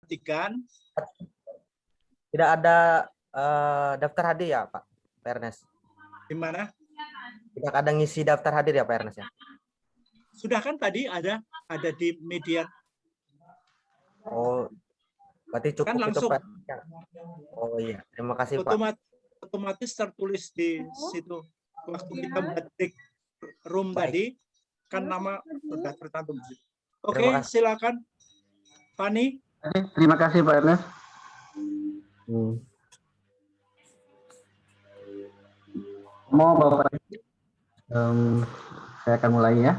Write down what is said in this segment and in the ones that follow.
perhatikan. Tidak ada daftar hadir ya Pak Ernest? Gimana? Tidak ada ngisi daftar hadir ya Pak Ernest ya? Sudah kan tadi ada di media. Oh, berarti cukup Kan langsung. itu Pak. Oh iya, terima kasih Pak. Otomatis tertulis di situ. Waktu kita ngetik room tadi, kan nama sudah tercantum. Oke, silakan. Fani. Terima kasih Pak Ernest. Mau Bapak, saya akan mulai ya.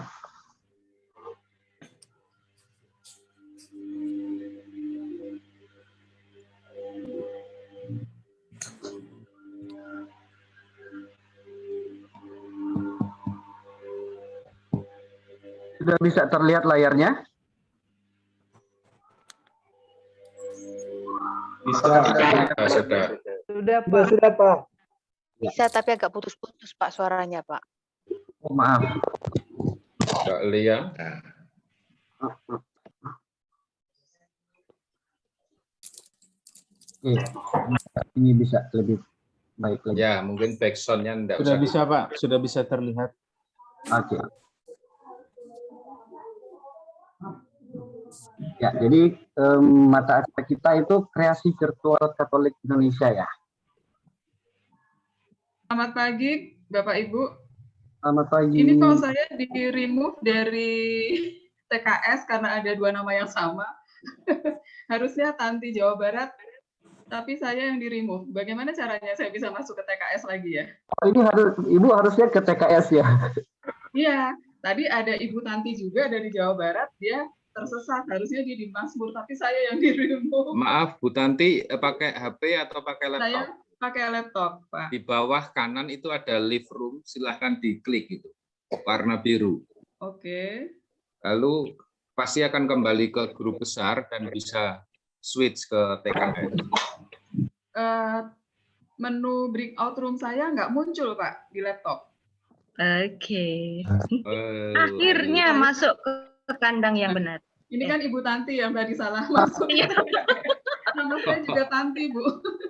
Sudah bisa terlihat layarnya? Bisa. Sudah Pak. Bisa, tapi agak putus-putus Pak suaranya Pak. Oh, maaf. Kak Lia. Oke, ini bisa lebih baik lagi. Ya, mungkin backsound-nya enggak Sudah bisa Pak, sudah bisa terlihat. Oke. Ya, jadi mata acara kita itu kreasi virtual Katolik Indonesia ya. Selamat pagi Bapak Ibu. Selamat pagi. Ini kok saya di remove dari TKS karena ada dua nama yang sama. Harusnya Tanti Jawa Barat, tapi saya yang di remove. Bagaimana caranya saya bisa masuk ke TKS lagi ya? Oh, ini Ibu harusnya ke TKS ya. Iya, tadi ada Ibu Tanti juga dari Jawa Barat, dia tersesat, harusnya dia di Mazmur, tapi saya yang di remove. Maaf Bu Tanti, pakai HP atau pakai laptop? Saya pakai laptop, Pak. Di bawah kanan itu ada live room, silahkan diklik itu, warna biru. Oke. Lalu pasti akan kembali ke grup besar dan bisa switch ke TKS. Menu breakout room saya nggak muncul, Pak, di laptop. Oke. Akhirnya masuk ke kandang yang benar. Ini kan Ibu Tanti yang tadi salah masuk. Nama saya juga Tanti, Bu.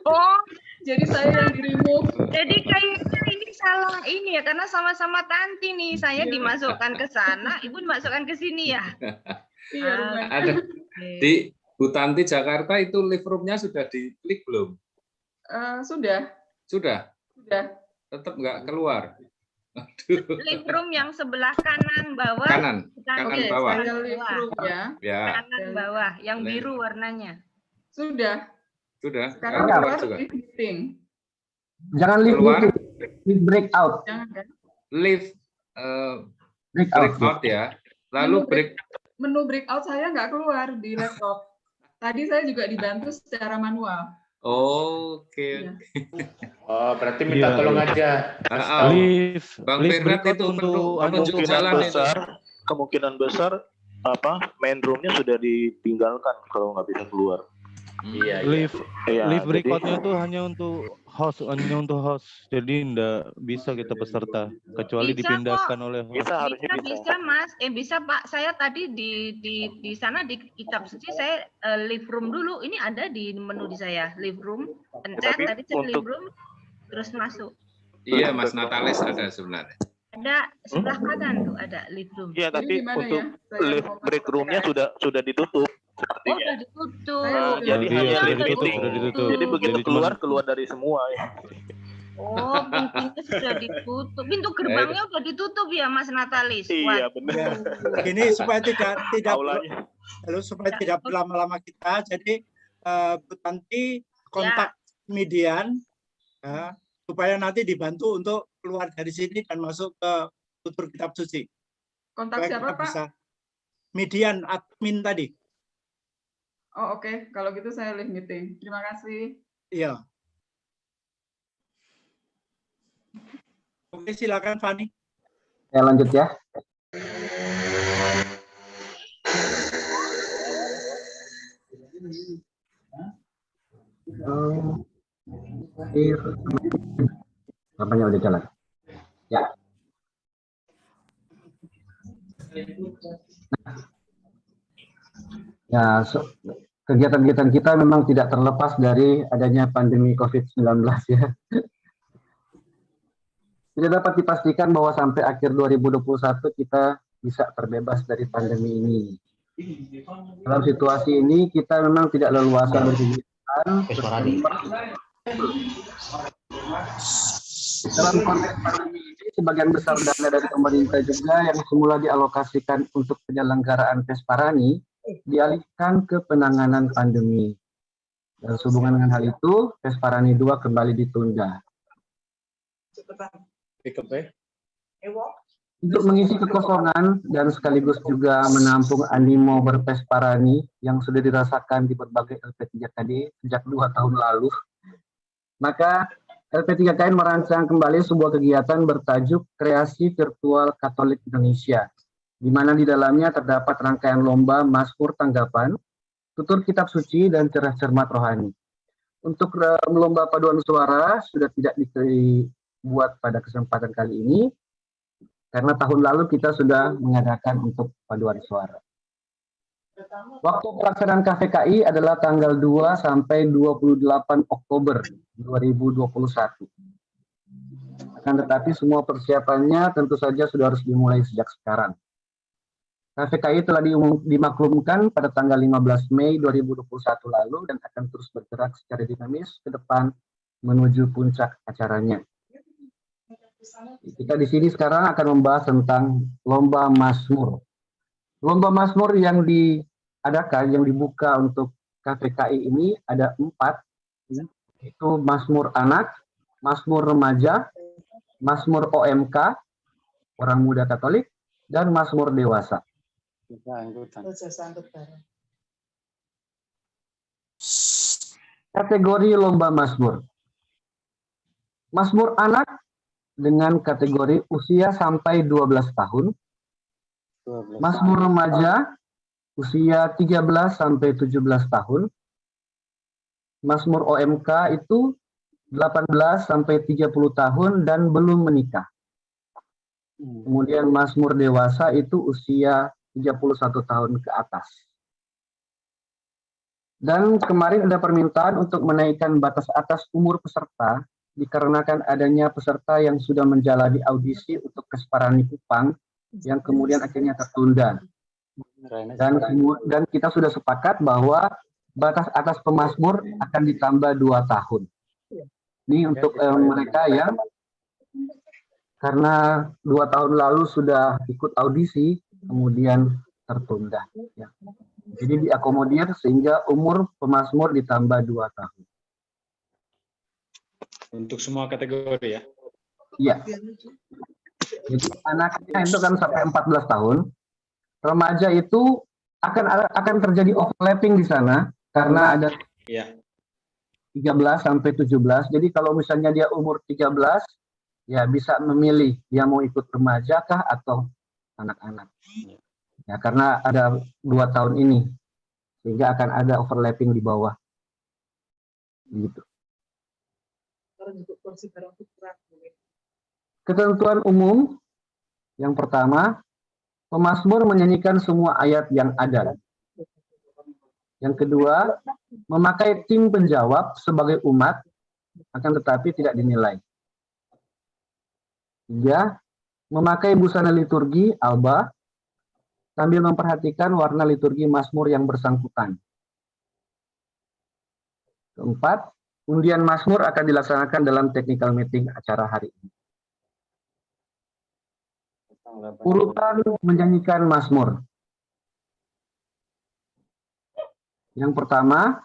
Oh, jadi saya yang di remove. Jadi kayaknya ini salah ini ya, karena sama-sama Tanti nih. Saya dimasukkan ke sana, Ibu dimasukkan ke sini ya. Iya, ada di Bu Tanti Jakarta itu live room-nya sudah diklik belum? Sudah. Sudah. Sudah. Tetap nggak keluar. Live room yang sebelah kanan bawah. Kanan Oke, bawah. saya live room ya. Ya. Kanan bawah, yang biru warnanya. Sudah. Sudah. Sekarang keluar live meeting. Jangan live meeting, live breakout. Jangan kan? Live breakout ya. Lalu menu breakout saya nggak keluar di laptop. Tadi saya juga dibantu secara manual. Oke. Oh, berarti minta tolong aja. Bang Firdat itu untuk penunjuk jalan besar, kemungkinan besar main roomnya sudah ditinggalkan kalau nggak bisa keluar. Iya. Live breakout-nya tuh hanya untuk host, jadi enggak bisa kita peserta kecuali bisa dipindahkan kok. oleh host. Bisa Mas, bisa Pak. Saya tadi di sana di kitab suci saya live room dulu. Ini ada di menu di saya live room. Pencet tadi saya live room terus masuk. Iya, Mas Natales ada sebenarnya. Ada sebelah kanan tuh ada live room. Iya, tapi untuk live break room-nya sudah ditutup. Oh, sudah ditutup. Jadi hanya live meeting. Ditutup. Jadi begitu keluar dari semua ya. Oh, pintunya sudah ditutup. Pintu gerbangnya sudah ditutup ya, Mas Natalis. Iya, benar. Ini supaya tidak berlama-lama kita. Jadi Bu Tanti kontak Median supaya nanti dibantu untuk keluar dari sini dan masuk ke tutur kitab suci. Kontak siapa, Pak? Bisa. Median admin tadi. Oh, oke. Kalau gitu saya live meeting. Terima kasih. Iya. Oke, silakan Fani. Ya, lanjut ya. Apanya udah jalan? Ya. Ya, kegiatan-kegiatan kita memang tidak terlepas dari adanya pandemi COVID-19 ya. Tidak dapat dipastikan bahwa sampai akhir 2021 kita bisa terbebas dari pandemi ini. Dalam situasi ini kita memang tidak leluasa berkegiatan. Dalam konteks pandemi ini, sebagian besar dana dari pemerintah juga yang semula dialokasikan untuk penyelenggaraan Pesparani dialihkan ke penanganan pandemi. Dan sehubungan dengan hal itu, Pesparani 2 kembali ditunda. Untuk mengisi kekosongan dan sekaligus juga menampung animo berpesparani yang sudah dirasakan di berbagai LP3KD sejak 2 tahun lalu, maka LP3KN merancang kembali sebuah kegiatan bertajuk Kreasi Virtual Katolik Indonesia, di mana di dalamnya terdapat rangkaian lomba Mazmur Tanggapan, tutur kitab suci, dan cerah cermat rohani. Untuk lomba paduan suara sudah tidak dibuat pada kesempatan kali ini, karena tahun lalu kita sudah mengadakan untuk paduan suara. Waktu pelaksanaan KVKI adalah tanggal 2 sampai 28 Oktober 2021. Akan tetapi semua persiapannya tentu saja sudah harus dimulai sejak sekarang. KVKI telah dimaklumkan pada tanggal 15 Mei 2021 lalu dan akan terus bergerak secara dinamis ke depan menuju puncak acaranya. Kita di sini sekarang akan membahas tentang lomba Mazmur. Lomba Mazmur yang diadakan, yang dibuka untuk KVKI ini ada 4, itu Mazmur Anak, Mazmur Remaja, Mazmur OMK, Orang Muda Katolik, dan Mazmur Dewasa. Kategori lomba Mazmur. Mazmur Anak dengan kategori usia sampai 12 tahun. Mazmur Remaja usia 13 sampai 17 tahun. Mazmur OMK itu 18 sampai 30 tahun dan belum menikah. Kemudian Mazmur Dewasa itu usia 31 tahun ke atas. Dan kemarin ada permintaan untuk menaikkan batas atas umur peserta dikarenakan adanya peserta yang sudah menjalani audisi untuk Pesparani Kupang yang kemudian akhirnya tertunda. Dan kita sudah sepakat bahwa batas atas pemazmur akan ditambah 2 tahun. Ini untuk mereka yang karena 2 tahun lalu sudah ikut audisi, kemudian tertunda. Ya. Jadi diakomodir sehingga umur pemazmur ditambah 2 tahun. Untuk semua kategori ya? Iya. Jadi anaknya itu kan sampai 14 tahun. Remaja itu akan terjadi overlapping di sana karena ada 13 sampai 17. Jadi kalau misalnya dia umur 13, ya bisa memilih dia mau ikut remaja kah atau anak-anak. Ya karena ada 2 tahun ini sehingga akan ada overlapping di bawah. Gitu. Ketentuan umum yang pertama, pemazmur menyanyikan semua ayat yang ada. Yang kedua, memakai tim penjawab sebagai umat, akan tetapi tidak dinilai. 3, memakai busana liturgi alba sambil memperhatikan warna liturgi mazmur yang bersangkutan. 4, undian mazmur akan dilaksanakan dalam technical meeting acara hari ini. Urutan menyanyikan mazmur. Yang pertama,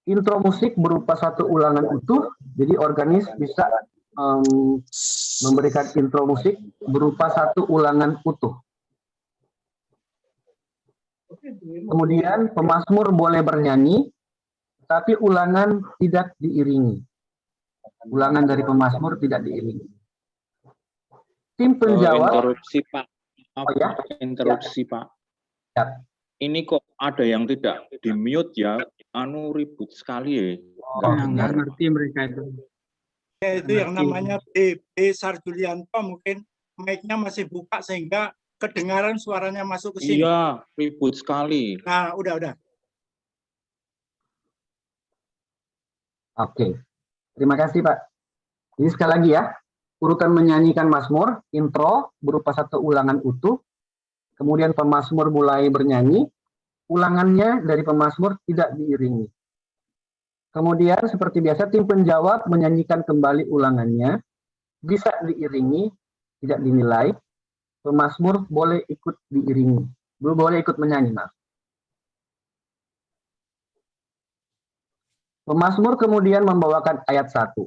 intro musik berupa 1 ulangan utuh, jadi organis bisa memberikan intro musik berupa 1 ulangan utuh. Kemudian pemazmur boleh bernyanyi, tapi ulangan tidak diiringi. Ulangan dari pemazmur tidak diiringi. Tim penjawab. Interupsi Pak. Ya? Interupsi Pak. Ya. Ini kok ada yang tidak di mute ya? Anu ribut sekali ya. Nggak ngerti mereka itu. Ya, itu yang namanya B Sarjulianto, mungkin mic-nya masih buka sehingga kedengaran suaranya masuk ke sini. Iya, ribut sekali. Nah, udah. Oke, terima kasih Pak. Jadi sekali lagi ya, urutan menyanyikan mazmur, intro berupa satu ulangan utuh, kemudian pemazmur mulai bernyanyi, ulangannya dari pemazmur tidak diiringi. Kemudian seperti biasa tim penjawab menyanyikan kembali ulangannya, bisa diiringi, tidak dinilai. Pemazmur boleh ikut diiringi, boleh ikut menyanyi, maaf. Pemazmur kemudian membawakan ayat 1.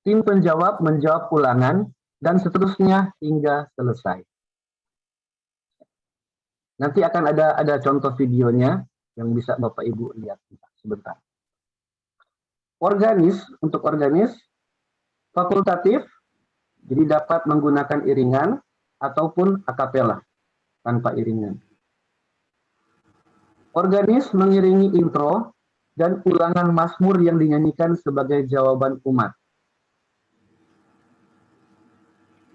Tim penjawab menjawab ulangan dan seterusnya hingga selesai. Nanti akan ada contoh videonya yang bisa Bapak Ibu lihat sebentar. Untuk organis fakultatif, jadi dapat menggunakan iringan ataupun akapela tanpa iringan. Organis mengiringi intro dan ulangan mazmur yang dinyanyikan sebagai jawaban umat.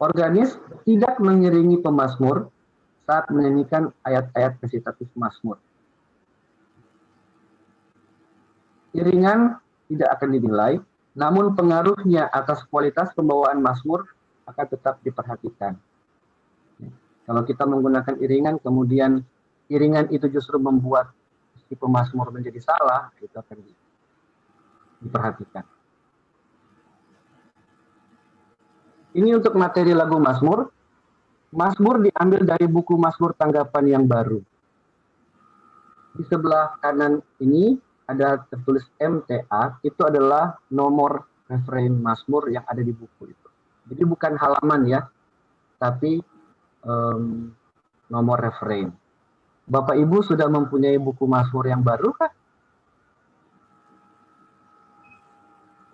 Organis tidak mengiringi pemazmur saat menyanyikan ayat-ayat resitatif mazmur. Iringan tidak akan dinilai, namun pengaruhnya atas kualitas pembawaan mazmur akan tetap diperhatikan. Kalau kita menggunakan iringan, kemudian iringan itu justru membuat si pemazmur menjadi salah, itu akan diperhatikan. Ini untuk materi lagu mazmur. Mazmur diambil dari buku Mazmur Tanggapan yang Baru. Di sebelah kanan ini ada tertulis MTA, itu adalah nomor refrain mazmur yang ada di buku itu. Jadi bukan halaman ya, tapi nomor refrain. Bapak Ibu sudah mempunyai buku mazmur yang baru kah?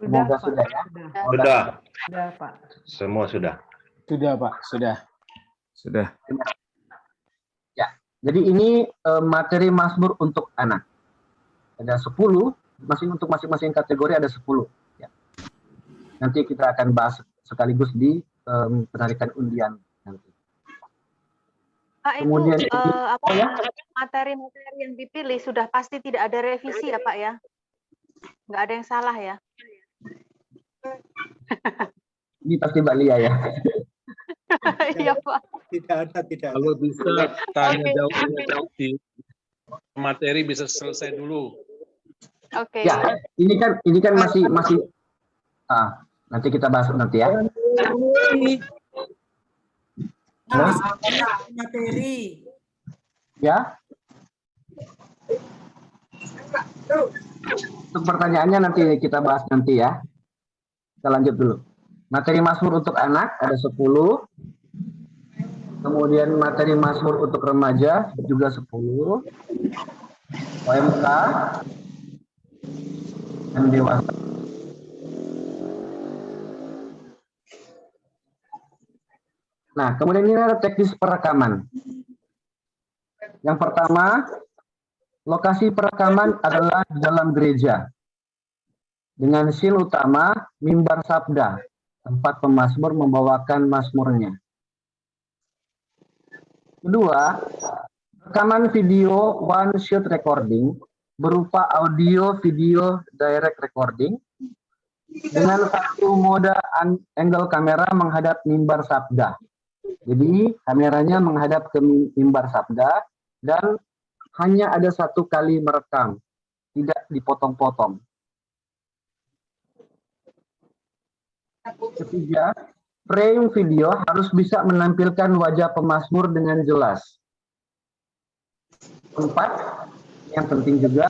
Semoga sudah ya. Sudah, Pak. Semua sudah. Sudah, Pak. Sudah. Ya, jadi ini materi mazmur untuk anak. Ada 10, untuk masing-masing kategori ada 10. Ya. Nanti kita akan bahas sekaligus di penarikan undian nanti. Pak, kemudian itu materi-materi yang dipilih sudah pasti tidak ada revisi ya Pak ya? Nggak ada yang salah ya? Ini pasti Mbak Lia ya? Iya Pak. Tidak ada. Kalau bisa tanya jawab di materi bisa selesai dulu. Oke. Ya, ini kan masih nanti kita bahas nanti ya. Materi. Ya. Untuk pertanyaannya nanti kita bahas nanti ya. Kita lanjut dulu. Materi mazmur untuk anak ada 10. Kemudian materi mazmur untuk remaja juga 10. OMK dan dewasa. Nah, kemudian ini ada teknis perekaman. Yang pertama, lokasi perekaman adalah di dalam gereja. Dengan scene utama, mimbar sabda, tempat pemazmur membawakan mazmurnya. Kedua, rekaman video one shot recording berupa audio video direct recording dengan satu mode angle kamera menghadap mimbar sabda. Jadi kameranya menghadap ke mimbar sabda dan hanya ada satu kali merekam, tidak dipotong-potong. Ketiga, frame video harus bisa menampilkan wajah pemazmur dengan jelas. 4, yang penting juga,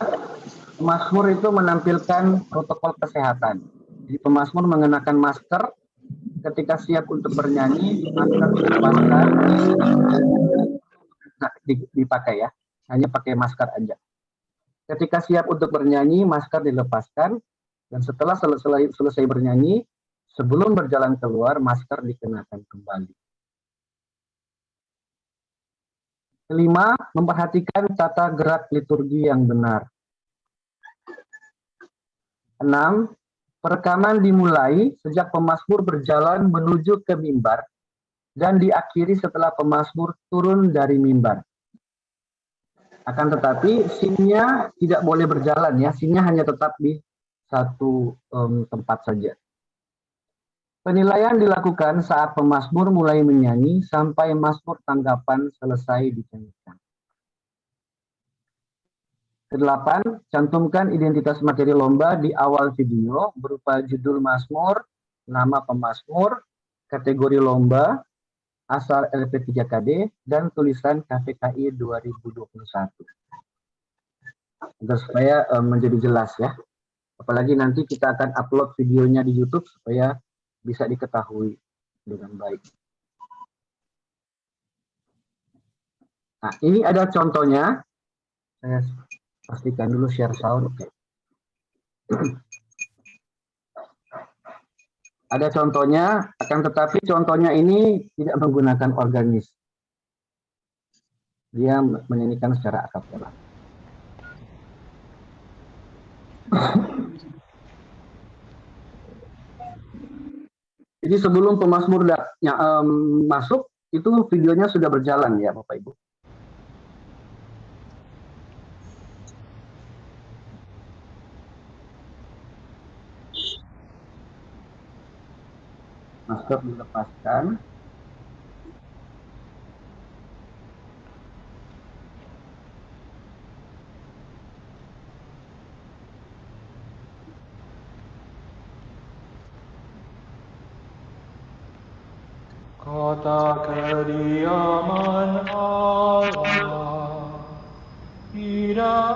pemazmur itu menampilkan protokol kesehatan. Jadi pemazmur mengenakan masker, ketika siap untuk bernyanyi, masker dilepaskan, dipakai ya, hanya pakai masker aja. Ketika siap untuk bernyanyi, masker dilepaskan, dan setelah selesai bernyanyi, sebelum berjalan keluar, masker dikenakan kembali. Kelima, memperhatikan tata gerak liturgi yang benar. 6, perekaman dimulai sejak pemazmur berjalan menuju ke mimbar dan diakhiri setelah pemazmur turun dari mimbar. Akan tetapi SIM-nya tidak boleh berjalan ya, SIM-nya hanya tetap di satu tempat saja. Penilaian dilakukan saat pemazmur mulai menyanyi sampai mazmur tanggapan selesai dinyanyikan. Kedelapan, cantumkan identitas materi lomba di awal video berupa judul mazmur, nama pemazmur, kategori lomba, asal LP3KD, dan tulisan KPKI 2021. Agar supaya menjadi jelas ya. Apalagi nanti kita akan upload videonya di YouTube supaya bisa diketahui dengan baik. Nah, ini ada contohnya. Saya pastikan dulu share sound. Oke. Ada contohnya, akan tetapi contohnya ini tidak menggunakan organis. Dia menyanyikan secara akapela. Jadi sebelum pemazmur masuk, itu videonya sudah berjalan ya Bapak Ibu. Masker dilepaskan. Kota kediaman Allah tidak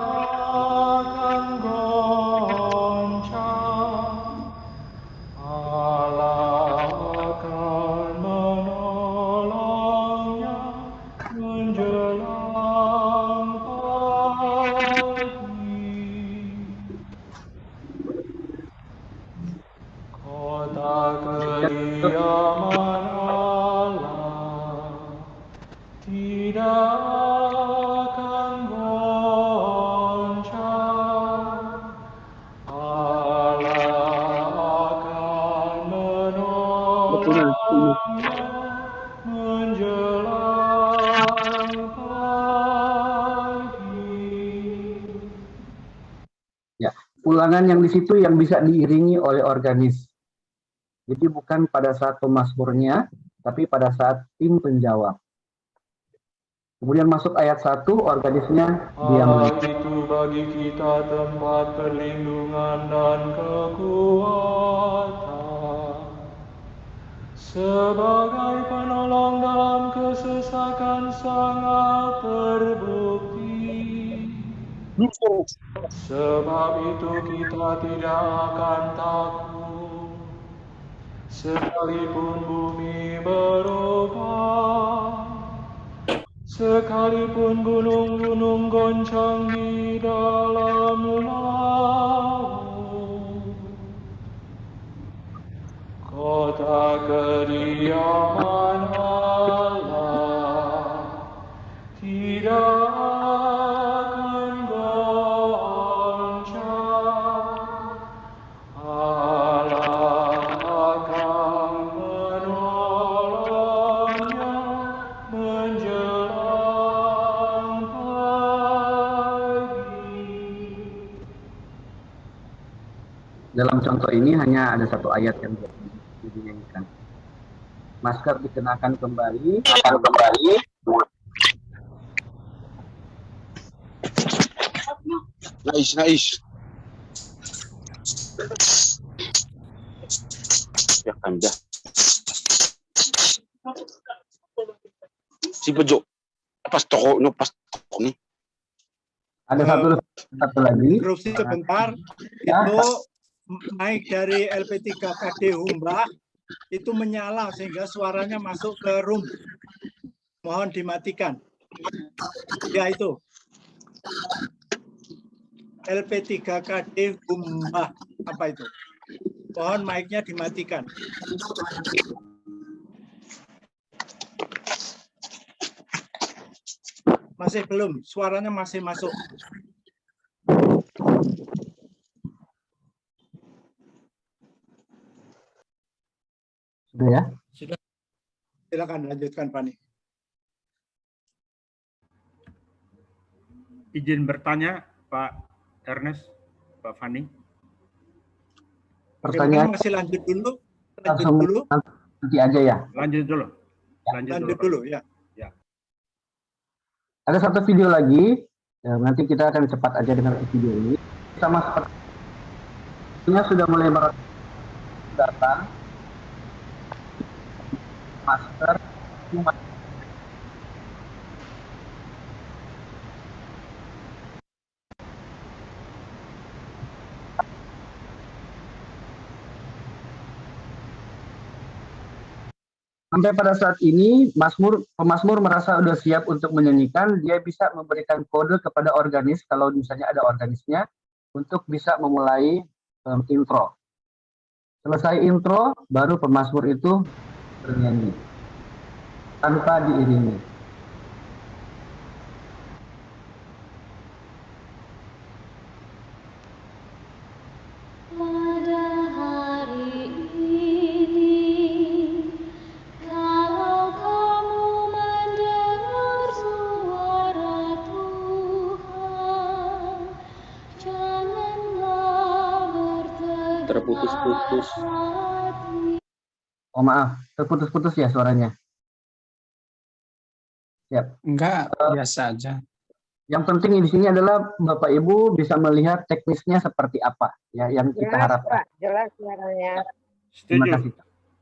akan goncang. Allah akan menolongnya menjelang pagi. Kota kediaman tidak akan goncang. Allah akan menolongnya menjelang pagi. Ya, ulangan yang di situ yang bisa diiringi oleh organis. Jadi bukan pada saat pemazmurnya, tapi pada saat tim penjawab. Kemudian masuk ayat 1, organisnya diam. Allah itu bagi kita tempat perlindungan dan kekuatan, sebagai penolong dalam kesesakan sangat terbukti. Sebab itu kita tidak akan takut, sekalipun bumi berubah, sekalipun gunung-gunung goncang di dalam laut. Kota kediaman Allah tidak akan goncang. Allah akan menolongnya menjelang pagi. Dalam contoh ini hanya ada satu ayat yang dinyanyikan. Masker dikenakan kembali. Nais. Ya kan dah. Si Bejo. Pas toko ni. Ada satu lagi. Interupsi sebentar. Itu naik dari LP3KD Humba itu menyala sehingga suaranya masuk ke room. Mohon dimatikan. Ya itu. LP3KD Humba. Apa itu? Mohon mic-nya dimatikan. Masih belum, suaranya masih masuk. Sudah ya? Sudah. Silakan lanjutkan, Pani. izin bertanya, Pak Ernest, Pak Fani. Pertanyaan masih lanjut dulu? Langsung nanti aja ya. Lanjut dulu. Lanjut dulu ya. Ada satu video lagi, nanti kita akan cepat aja dengan video ini. Sama sepertinya sudah mulai datang masker. Sampai pada saat ini, pemazmur merasa sudah siap untuk menyanyikan. Dia bisa memberikan kode kepada organis, kalau misalnya ada organisnya, untuk bisa memulai intro. Selesai intro, baru pemazmur itu bernyanyi, tanpa diiringi. Terputus-putus. Oh maaf, terputus-putus ya suaranya. Siap. Enggak, biasa aja. Yang penting di sini adalah Bapak Ibu bisa melihat teknisnya seperti apa ya yang kita harapkan. Pak, jelas suaranya. Terima kasih.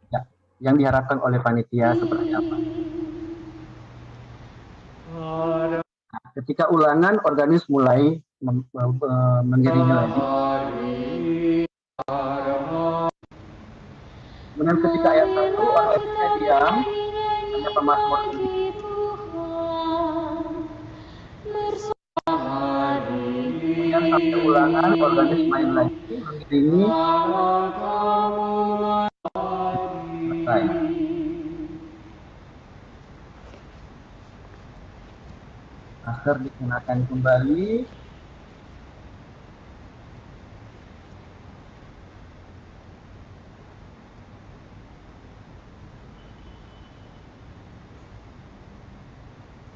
Ya, yang diharapkan oleh panitia seperti apa. Nah, ketika ulangan organis mulai mengiringi lagi. Kemudian ketika ayat 1 organisnya diam, hanya pemazmur ini. Kemudian sampai ulangan organis main lagi mengiringi. Selesai. Masker dikenakan kembali.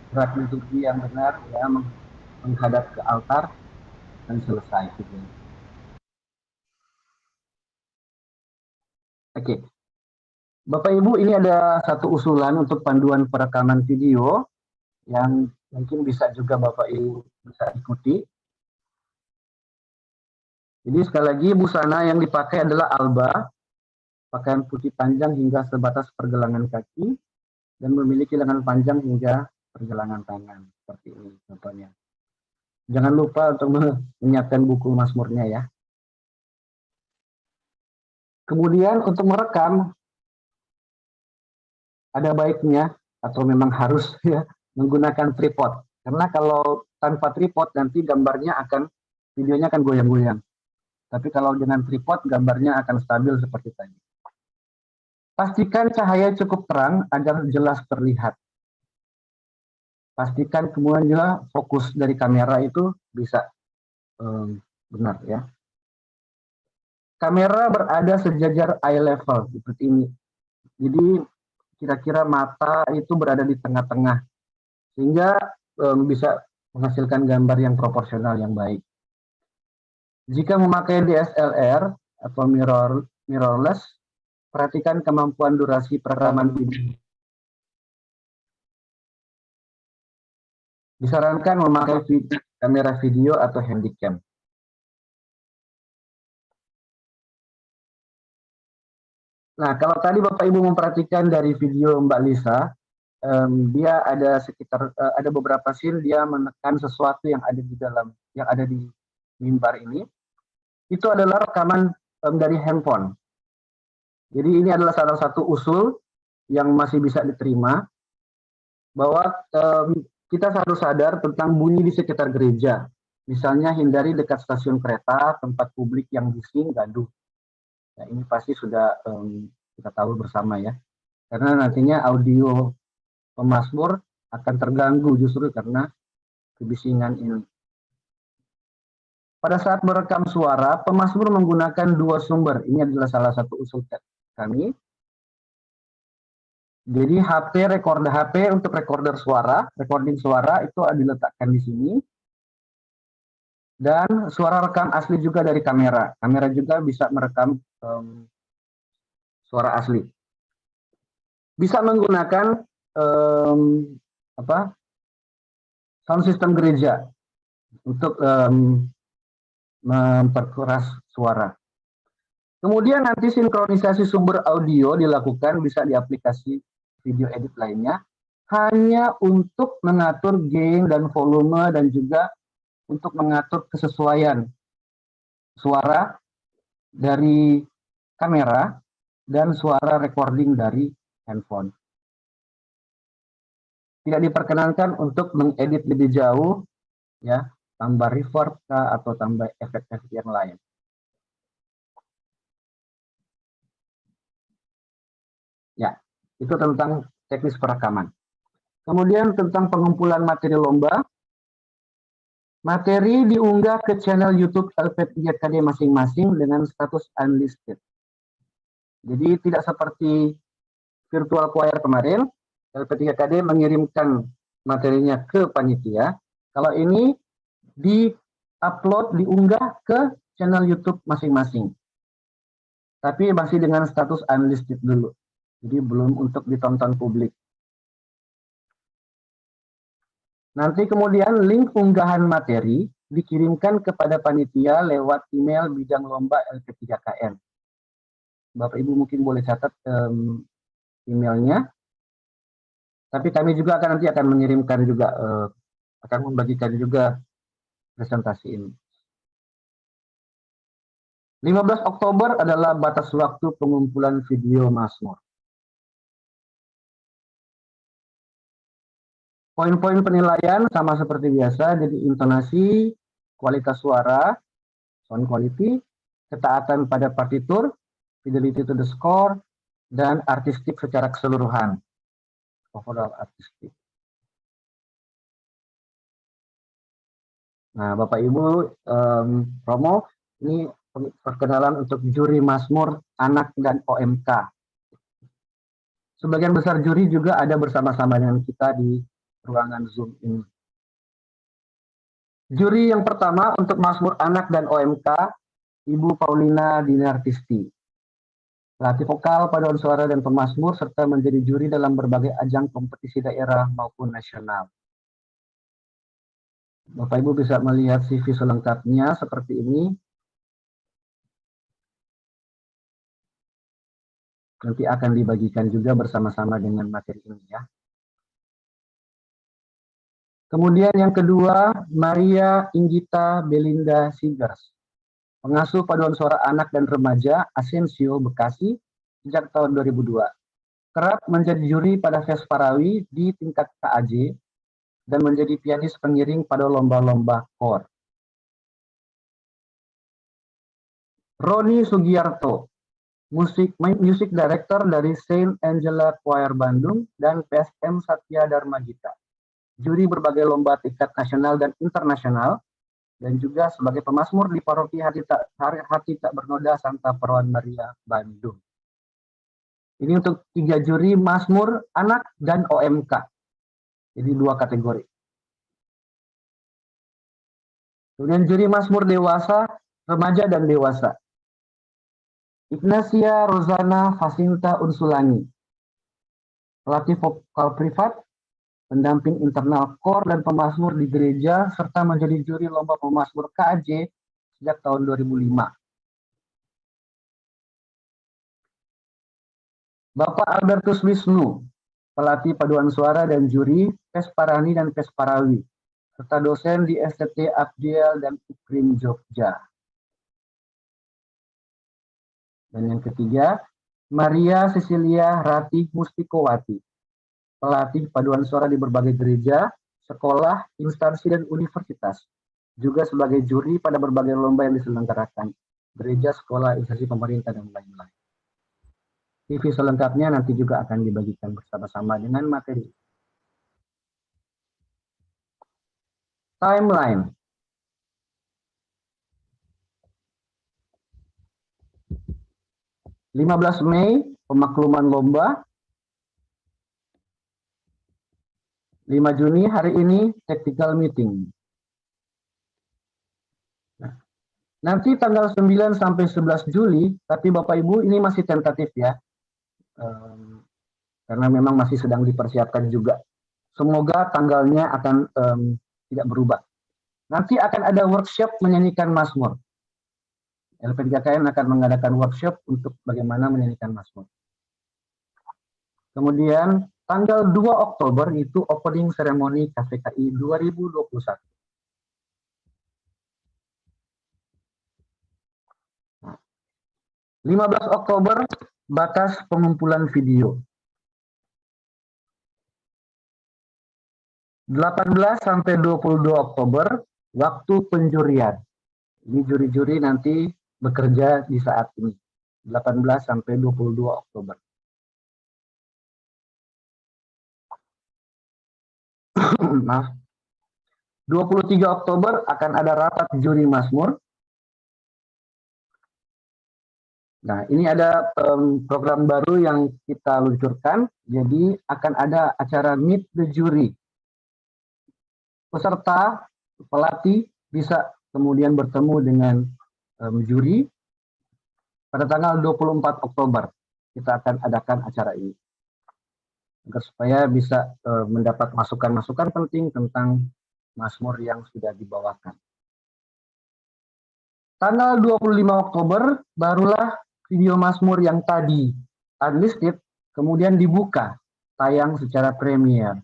Gerak liturgi yang benar ya, menghadap ke altar dan selesai. Oke, Bapak Ibu, ini ada satu usulan untuk panduan perekaman video yang mungkin bisa juga Bapak Ibu bisa ikuti. Jadi sekali lagi busana yang dipakai adalah alba, pakaian putih panjang hingga sebatas pergelangan kaki dan memiliki lengan panjang hingga pergelangan tangan seperti ini contohnya. Jangan lupa untuk menyiapkan buku mazmurnya ya. Kemudian untuk merekam ada baiknya atau memang harus ya menggunakan tripod, karena kalau tanpa tripod nanti videonya akan goyang-goyang. Tapi kalau dengan tripod gambarnya akan stabil seperti tadi. Pastikan cahaya cukup terang agar jelas terlihat. Pastikan kemudian juga fokus dari kamera itu bisa benar ya. Kamera berada sejajar eye level seperti ini. Jadi kira-kira mata itu berada di tengah-tengah sehingga bisa menghasilkan gambar yang proporsional yang baik. Jika memakai DSLR atau mirrorless, perhatikan kemampuan durasi perekaman video. Disarankan memakai kamera video atau handycam. Nah, kalau tadi Bapak Ibu memperhatikan dari video Mbak Lisa, dia ada beberapa scene dia menekan sesuatu yang ada di mimbar ini. Itu adalah rekaman dari handphone. Jadi ini adalah salah satu usul yang masih bisa diterima bahwa kita harus sadar tentang bunyi di sekitar gereja. Misalnya hindari dekat stasiun kereta, tempat publik yang bising, gaduh. Nah, ini pasti sudah kita tahu bersama ya. Karena nantinya audio pemazmur akan terganggu justru karena kebisingan ini. Pada saat merekam suara, pemazmur menggunakan dua sumber. Ini adalah salah satu usul kami. Jadi HP untuk recorder suara, recording suara itu diletakkan di sini. Dan suara rekam asli juga dari kamera. Kamera juga bisa merekam suara asli. Bisa menggunakan sound system gereja untuk memperkeras suara. Kemudian nanti sinkronisasi sumber audio dilakukan bisa di aplikasi video edit lainnya, hanya untuk mengatur gain dan volume dan juga untuk mengatur kesesuaian suara dari kamera dan suara recording dari handphone. Tidak diperkenankan untuk mengedit lebih jauh, ya, tambah reverb atau tambah efek-efek yang lain. Ya, itu tentang teknis perekaman. Kemudian tentang pengumpulan materi lomba. Materi diunggah ke channel YouTube LP3KD masing-masing dengan status unlisted. Jadi tidak seperti virtual choir kemarin, LP3KD mengirimkan materinya ke panitia. Kalau ini di-upload, diunggah ke channel YouTube masing-masing. Tapi masih dengan status unlisted dulu. Jadi belum untuk ditonton publik. Nanti kemudian link unggahan materi dikirimkan kepada panitia lewat email bidang lomba LP3KN. Bapak Ibu mungkin boleh catat emailnya. Tapi kami juga nanti akan mengirimkan juga, akan membagikan juga presentasi ini. 15 Oktober adalah batas waktu pengumpulan video Mazmur. Poin-poin penilaian sama seperti biasa, jadi intonasi, kualitas suara, sound quality, ketaatan pada partitur, fidelity to the score, dan artistik secara keseluruhan. Overall artistik. Nah, Bapak Ibu, Romo, ini perkenalan untuk juri Mazmur anak dan OMK. Sebagian besar juri juga ada bersama-sama dengan kita di ruangan Zoom ini. Juri yang pertama untuk Mazmur anak dan OMK, Ibu Paulina Dinartisti. Pelatih vokal, paduan suara, dan pemazmur, serta menjadi juri dalam berbagai ajang kompetisi daerah maupun nasional. Bapak Ibu bisa melihat CV selengkapnya seperti ini. Nanti akan dibagikan juga bersama-sama dengan materi ini ya. Kemudian yang kedua, Maria Inggita Belinda Sigers. Pengasuh paduan suara anak dan remaja Asensio Bekasi sejak tahun 2002. Kerap menjadi juri pada Vesparawi di tingkat KAJ dan menjadi pianis pengiring pada lomba-lomba KOR. Roni Sugiarto, music director dari Saint Angela Choir Bandung dan PSM Satya Dharma Gita. Juri berbagai lomba tingkat nasional dan internasional, dan juga sebagai pemazmur di paroki Hati Tak Bernoda Santa Perawan Maria Bandung. Ini untuk 3 juri Mazmur anak dan OMK. Jadi 2 kategori. Kemudian juri Mazmur dewasa, remaja dan dewasa. Ignacia Rozana Fasinta Unsulangi. Pelatih vokal privat, pendamping internal KOR dan pemazmur di gereja, serta menjadi juri lomba pemazmur KAJ sejak tahun 2005. Bapak Albertus Wisnu, pelatih paduan suara dan juri Vesparani dan Vesparawi, serta dosen di STT Abdiel dan UKRIM Jogja. Dan yang ketiga, Maria Cecilia Ratih Mustikowati, pelatih paduan suara di berbagai gereja, sekolah, instansi, dan universitas. Juga sebagai juri pada berbagai lomba yang diselenggarakan. Gereja, sekolah, instansi pemerintah, dan lain-lain. CV selengkapnya nanti juga akan dibagikan bersama-sama dengan materi. Timeline. (15 Mei, pemakluman lomba. 5 Juni hari ini tactical meeting. Nanti tanggal 9 sampai 11 Juli, tapi Bapak Ibu ini masih tentatif ya. Karena memang masih sedang dipersiapkan juga. Semoga tanggalnya akan tidak berubah. Nanti akan ada workshop menyanyikan Mazmur. LP3KN akan mengadakan workshop untuk bagaimana menyanyikan Mazmur. Kemudian tanggal 2 Oktober itu opening ceremony KVKI 2021. 15 Oktober batas pengumpulan video. 18 sampai 22 Oktober waktu penjurian. Ini juri-juri nanti bekerja di saat ini. 18 sampai 22 Oktober. Maaf. 23 Oktober akan ada rapat juri Mazmur. Nah, ini ada program baru yang kita luncurkan. Jadi akan ada acara Meet the Jury. Peserta, pelatih bisa kemudian bertemu dengan juri pada tanggal 24 Oktober. Kita akan adakan acara ini. Agar supaya bisa mendapat masukan-masukan penting tentang Mazmur yang sudah dibawakan. Tanggal 25 Oktober barulah video Mazmur yang tadi unlisted kemudian dibuka, tayang secara premier.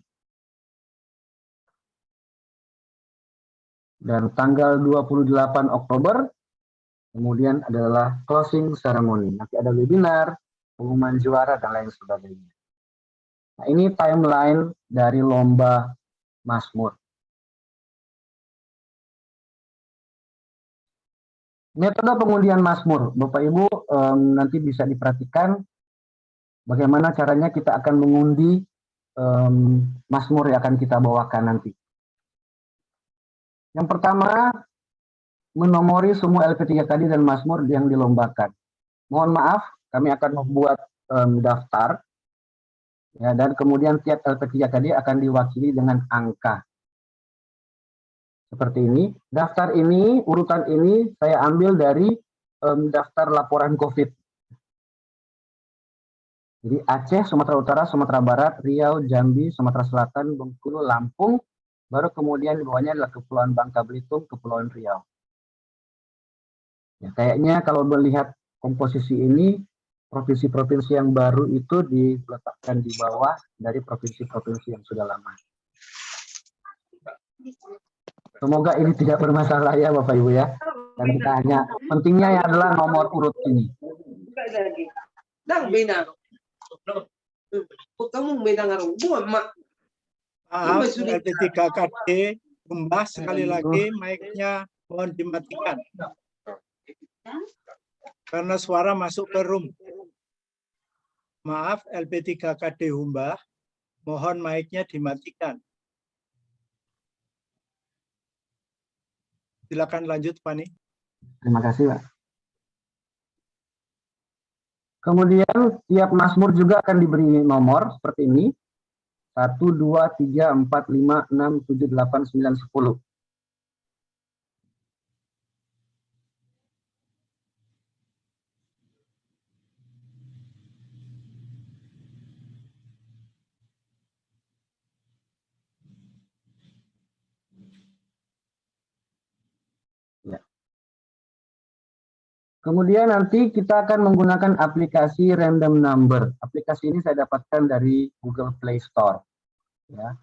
Dan tanggal 28 Oktober kemudian adalah closing ceremony. Nanti ada webinar, pengumuman juara, dan lain sebagainya. Nah, ini timeline dari lomba Mazmur. Metode pengundian Mazmur, Bapak Ibu nanti bisa diperhatikan bagaimana caranya kita akan mengundi Mazmur yang akan kita bawakan nanti. Yang pertama, menomori semua LP3KD dan Mazmur yang dilombakan. Mohon maaf, kami akan membuat daftar, ya, dan kemudian tiap LP3KD akan diwakili dengan angka. Seperti ini. Daftar ini, urutan ini saya ambil dari daftar laporan COVID. Jadi Aceh, Sumatera Utara, Sumatera Barat, Riau, Jambi, Sumatera Selatan, Bengkulu, Lampung, baru kemudian di bawahnya adalah Kepulauan Bangka Belitung, Kepulauan Riau. Ya, kayaknya kalau melihat komposisi ini, provinsi-provinsi yang baru itu diletakkan di bawah dari provinsi-provinsi yang sudah lama. Semoga ini tidak bermasalah ya Bapak Ibu ya. Dan kita hanya, pentingnya adalah nomor urut ini. Maaf, LP3KD Humbah, sekali lagi mic-nya mohon dimatikan. Karena suara masuk ke room. Maaf, LP3KD Humbah, mohon mic-nya dimatikan. Silakan lanjut, Fani. Terima kasih, Pak. Kemudian tiap Mazmur juga akan diberi nomor seperti ini. 1, 2, 3, 4, 5, 6, 7, 8, 9, 10. Ya. Kemudian nanti kita akan menggunakan aplikasi random number. Aplikasi ini saya dapatkan dari Google Play Store. Ya.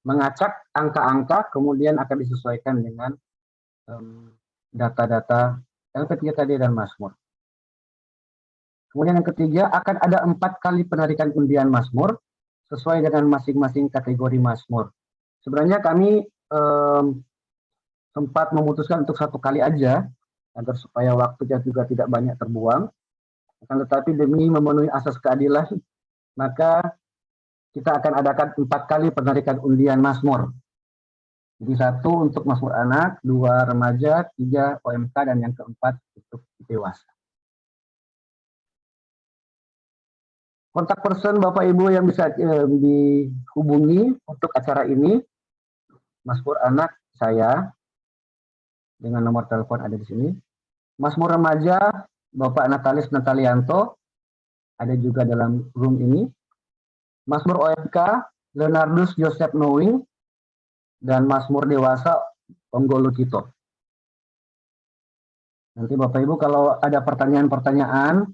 Mengacak angka-angka, kemudian akan disesuaikan dengan data-data LP3KD dan Mazmur. Kemudian yang ketiga, akan ada 4 kali penarikan undian Mazmur sesuai dengan masing-masing kategori Mazmur. Sebenarnya kami sempat memutuskan untuk 1 kali aja, agar supaya waktunya juga tidak banyak terbuang. Akan tetapi demi memenuhi asas keadilan, maka kita akan adakan 4 kali penarikan undian Mazmur. Jadi 1 untuk Mazmur anak, 2 remaja, 3 OMK, dan yang keempat untuk dewasa. Kontak person Bapak Ibu yang bisa dihubungi untuk acara ini, Mazmur anak saya, dengan nomor telepon ada di sini. Masmur Remaja Bapak Natalis Natalianto ada juga dalam room ini. Masmur OFK Leonardus Joseph Knowing dan Masmur Dewasa Onggolo Kito. Nanti Bapak Ibu kalau ada pertanyaan-pertanyaan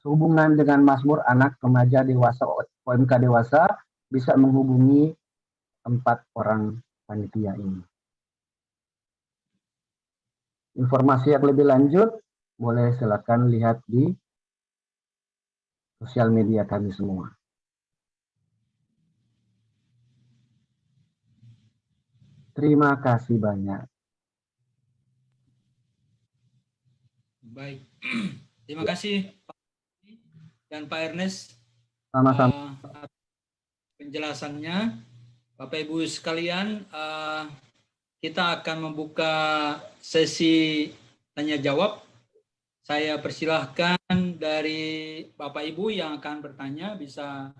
sehubungan dengan Masmur anak, remaja, dewasa, OMK dewasa bisa menghubungi 4 orang panitia ini. Informasi yang lebih lanjut boleh silakan lihat di sosial media kami semua. Terima kasih banyak. Baik, terima kasih Pak dan Pak Ernest. Sama-sama. Penjelasannya, Bapak Ibu sekalian, kita akan membuka sesi tanya jawab. Saya persilahkan dari Bapak Ibu yang akan bertanya bisa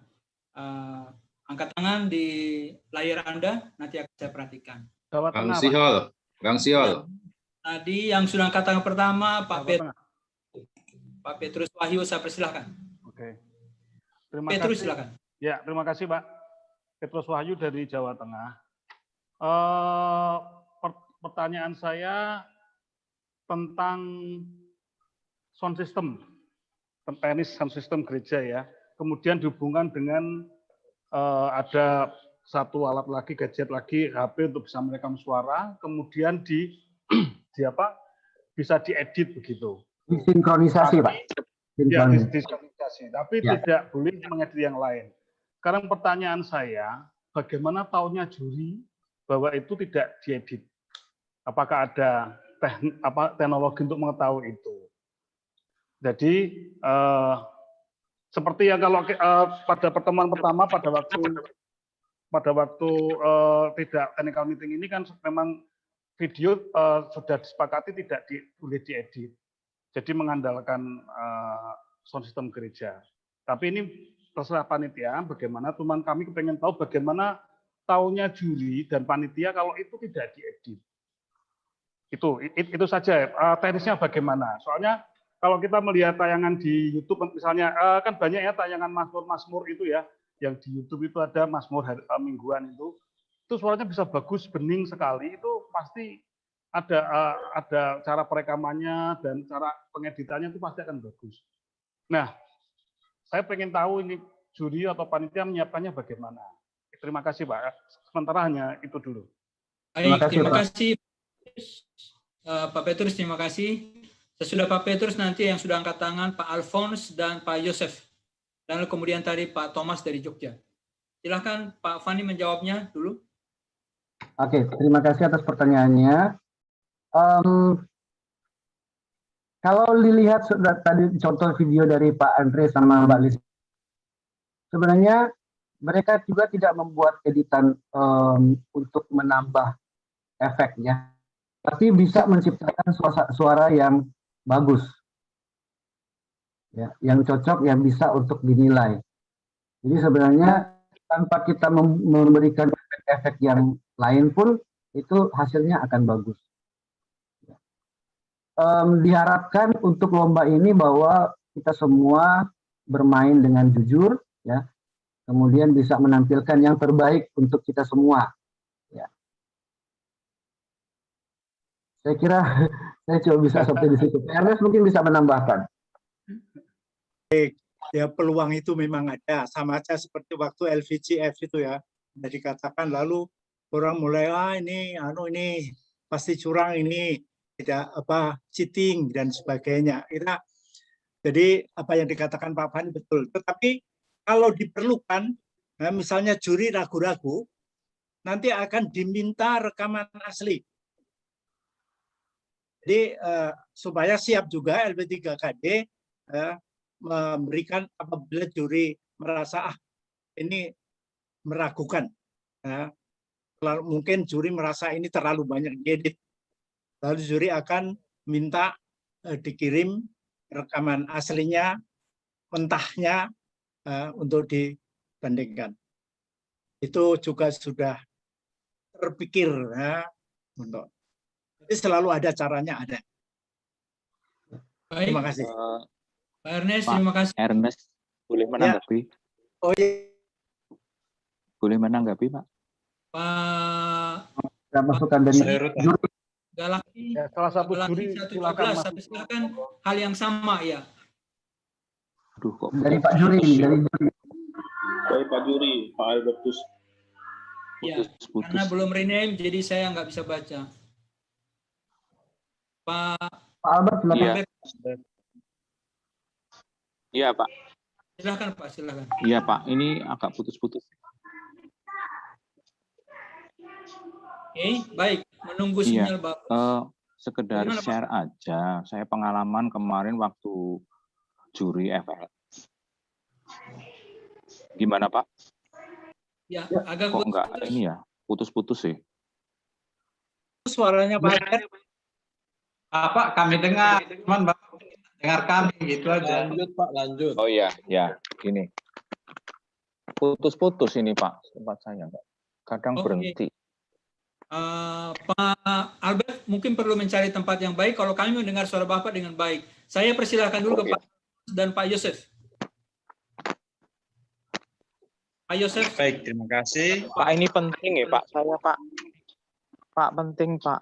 angkat tangan di layar Anda, nanti akan saya perhatikan. Bang Siol. Tadi yang sudah angkat tangan pertama Pak Petrus Wahyu, saya persilahkan. Oke. Terima Petrus kasih. silakan. Ya, terima kasih Pak. Petrus Wahyu dari Jawa Tengah. Pertanyaan saya tentang sound system, teknis sound system gereja ya. Kemudian dihubungkan dengan ada satu alat lagi, gadget lagi, HP untuk bisa merekam suara, kemudian bisa diedit begitu. Disinkronisasi, Pak. Ya, disinkronisasi. Tapi tidak boleh mengedit yang lain. Sekarang pertanyaan saya, bagaimana tahunya juri bahwa itu tidak diedit? Apakah ada teknologi untuk mengetahui itu? Jadi seperti yang kalau pada pertemuan pertama pada waktu tidak technical meeting ini kan memang video sudah disepakati tidak boleh diedit. Jadi mengandalkan sound system gereja. Tapi ini terserah panitia bagaimana, cuman kami pengen tahu bagaimana tahunya juri dan panitia kalau itu tidak diedit. Itu saja. Teknisnya bagaimana? Soalnya kalau kita melihat tayangan di YouTube misalnya kan banyak ya tayangan Mazmur itu ya, yang di YouTube itu ada Mazmur mingguan itu suaranya bisa bagus, bening sekali, itu pasti ada cara perekamannya dan cara pengeditannya itu pasti akan bagus. Nah, saya pengen tahu ini juri atau panitia menyiapkannya bagaimana. Terima kasih Pak. Sementara hanya itu dulu. Baik, terima kasih Pak Petrus, terima kasih. Sesudah Pak Petrus nanti yang sudah angkat tangan Pak Alphonse dan Pak Yosef. Dan kemudian tadi Pak Thomas dari Jogja. Silahkan Pak Fani menjawabnya dulu. Oke, terima kasih atas pertanyaannya. Kalau dilihat tadi contoh video dari Pak Andre sama Mbak Lis, sebenarnya mereka juga tidak membuat editan untuk menambah efeknya, tapi bisa menciptakan suara yang bagus, ya, yang cocok, yang bisa untuk dinilai. Jadi sebenarnya tanpa kita memberikan efek yang lain pun itu hasilnya akan bagus. Diharapkan untuk lomba ini bahwa kita semua bermain dengan jujur, ya, kemudian bisa menampilkan yang terbaik untuk kita semua. Ya. Saya kira saya cuma bisa sampai di situ. Ernest mungkin bisa menambahkan. Ya, peluang itu memang ada, sama aja seperti waktu LVCF itu ya, sudah dikatakan, lalu orang mulai ini pasti curang, ini tidak cheating dan sebagainya. Jadi apa yang dikatakan Pak Fani betul. Tetapi kalau diperlukan, nah, misalnya juri ragu-ragu, nanti akan diminta rekaman asli. Jadi supaya siap juga LP3KD memberikan apabila juri merasa ini meragukan. Mungkin juri merasa ini terlalu banyak diedit. Lalu juri akan minta dikirim rekaman aslinya, mentahnya untuk dibandingkan. Itu juga sudah terpikir. Jadi selalu ada caranya, ada. Baik. Terima kasih. Pak Ernest, Pak terima kasih. Ernest, boleh menanggapi? Oh iya. Boleh menanggapi, Pak? Saya masukkan dari Galaki, Ya, salah satu juri 112, silakan saya persilakan hal yang sama ya. Aduh, kok dari Pak Juri, dari Juri. Dari Pak Juri, Pak Albertus. Ya, karena belum rename, jadi saya nggak bisa baca. Pak Albert, silakan. Iya, Pak. Silakan Pak, silakan. Iya, Pak. Ini agak putus-putus. Oke, baik. Menunggu sinyal bagus. Sekedar Bagaimana, share aja. Saya pengalaman kemarin waktu juri FL. Gimana, Pak? Ya, agak kok enggak ini ya? Putus-putus sih. Suaranya Pak Albert. Pak, kami dengar, cuman Bapak dengar kami gitu aja. Lanjut, Pak, lanjut. Oh iya, ya, gini. Putus-putus ini, Pak, tempat saya, Pak. Kadang berhenti. Pak Albert mungkin perlu mencari tempat yang baik. Kalau kami mendengar suara Bapak dengan baik, saya persilahkan dulu ke Pak dan Pak Yosef. Pak Yosef. Baik, terima kasih. Pak, ini penting ya, Pak. Saya, Pak. Pak, penting, Pak.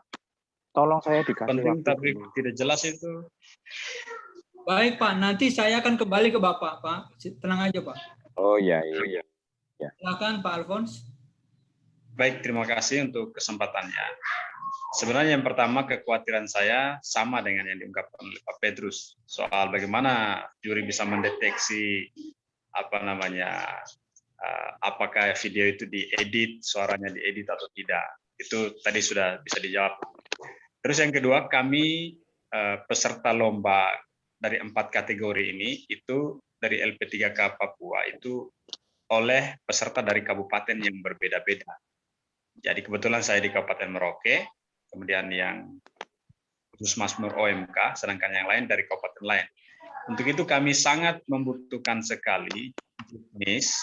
Tolong saya dikasih Penting waktu tapi dulu. tidak jelas itu. Baik, Pak. Nanti saya akan kembali ke Bapak, Pak. Tenang aja, Pak. Oh iya, iya. Ya. Silakan Pak Alphonse. Baik, terima kasih untuk kesempatannya. Sebenarnya yang pertama kekhawatiran saya sama dengan yang diungkapkan oleh Pak Petrus soal bagaimana juri bisa mendeteksi apakah video itu diedit, suaranya diedit atau tidak. Itu tadi sudah bisa dijawab. Terus yang kedua, kami peserta lomba dari 4 kategori ini itu dari LP3K Papua itu oleh peserta dari kabupaten yang berbeda-beda. Jadi kebetulan saya di Kabupaten Merauke, kemudian yang khusus Mazmur OMK, sedangkan yang lain dari kabupaten lain. Untuk itu kami sangat membutuhkan sekali jenis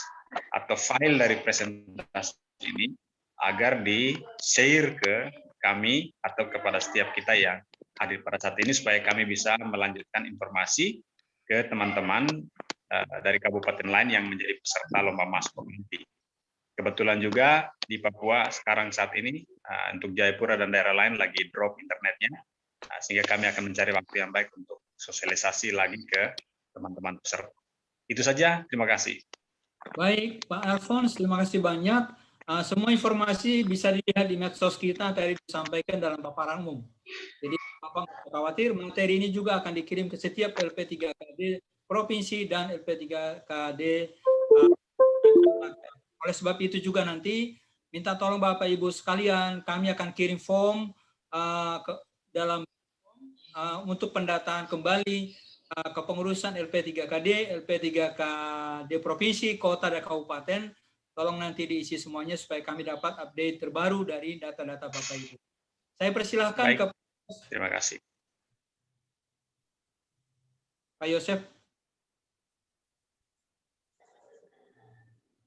atau file dari presentasi ini agar di-share ke kami atau kepada setiap kita yang hadir pada saat ini supaya kami bisa melanjutkan informasi ke teman-teman dari kabupaten lain yang menjadi peserta lomba Mazmur nanti. Kebetulan juga di Papua sekarang saat ini untuk Jayapura dan daerah lain lagi drop internetnya, sehingga kami akan mencari waktu yang baik untuk sosialisasi lagi ke teman-teman peserta. Itu saja, terima kasih. Baik, Pak Alphonse, terima kasih banyak. Semua informasi bisa dilihat di medsos kita tadi disampaikan dalam paparan umum. Jadi Bapak nggak khawatir, materi ini juga akan dikirim ke setiap LP3KD provinsi dan LP3KD. Oleh sebab itu juga nanti minta tolong Bapak Ibu sekalian, kami akan kirim form untuk pendataan kembali kepengurusan LP3KD, LP3KD provinsi, kota dan kabupaten. Tolong nanti diisi semuanya supaya kami dapat update terbaru dari data-data Bapak Ibu. Saya persilahkan ke terima kasih. Pak Yosef.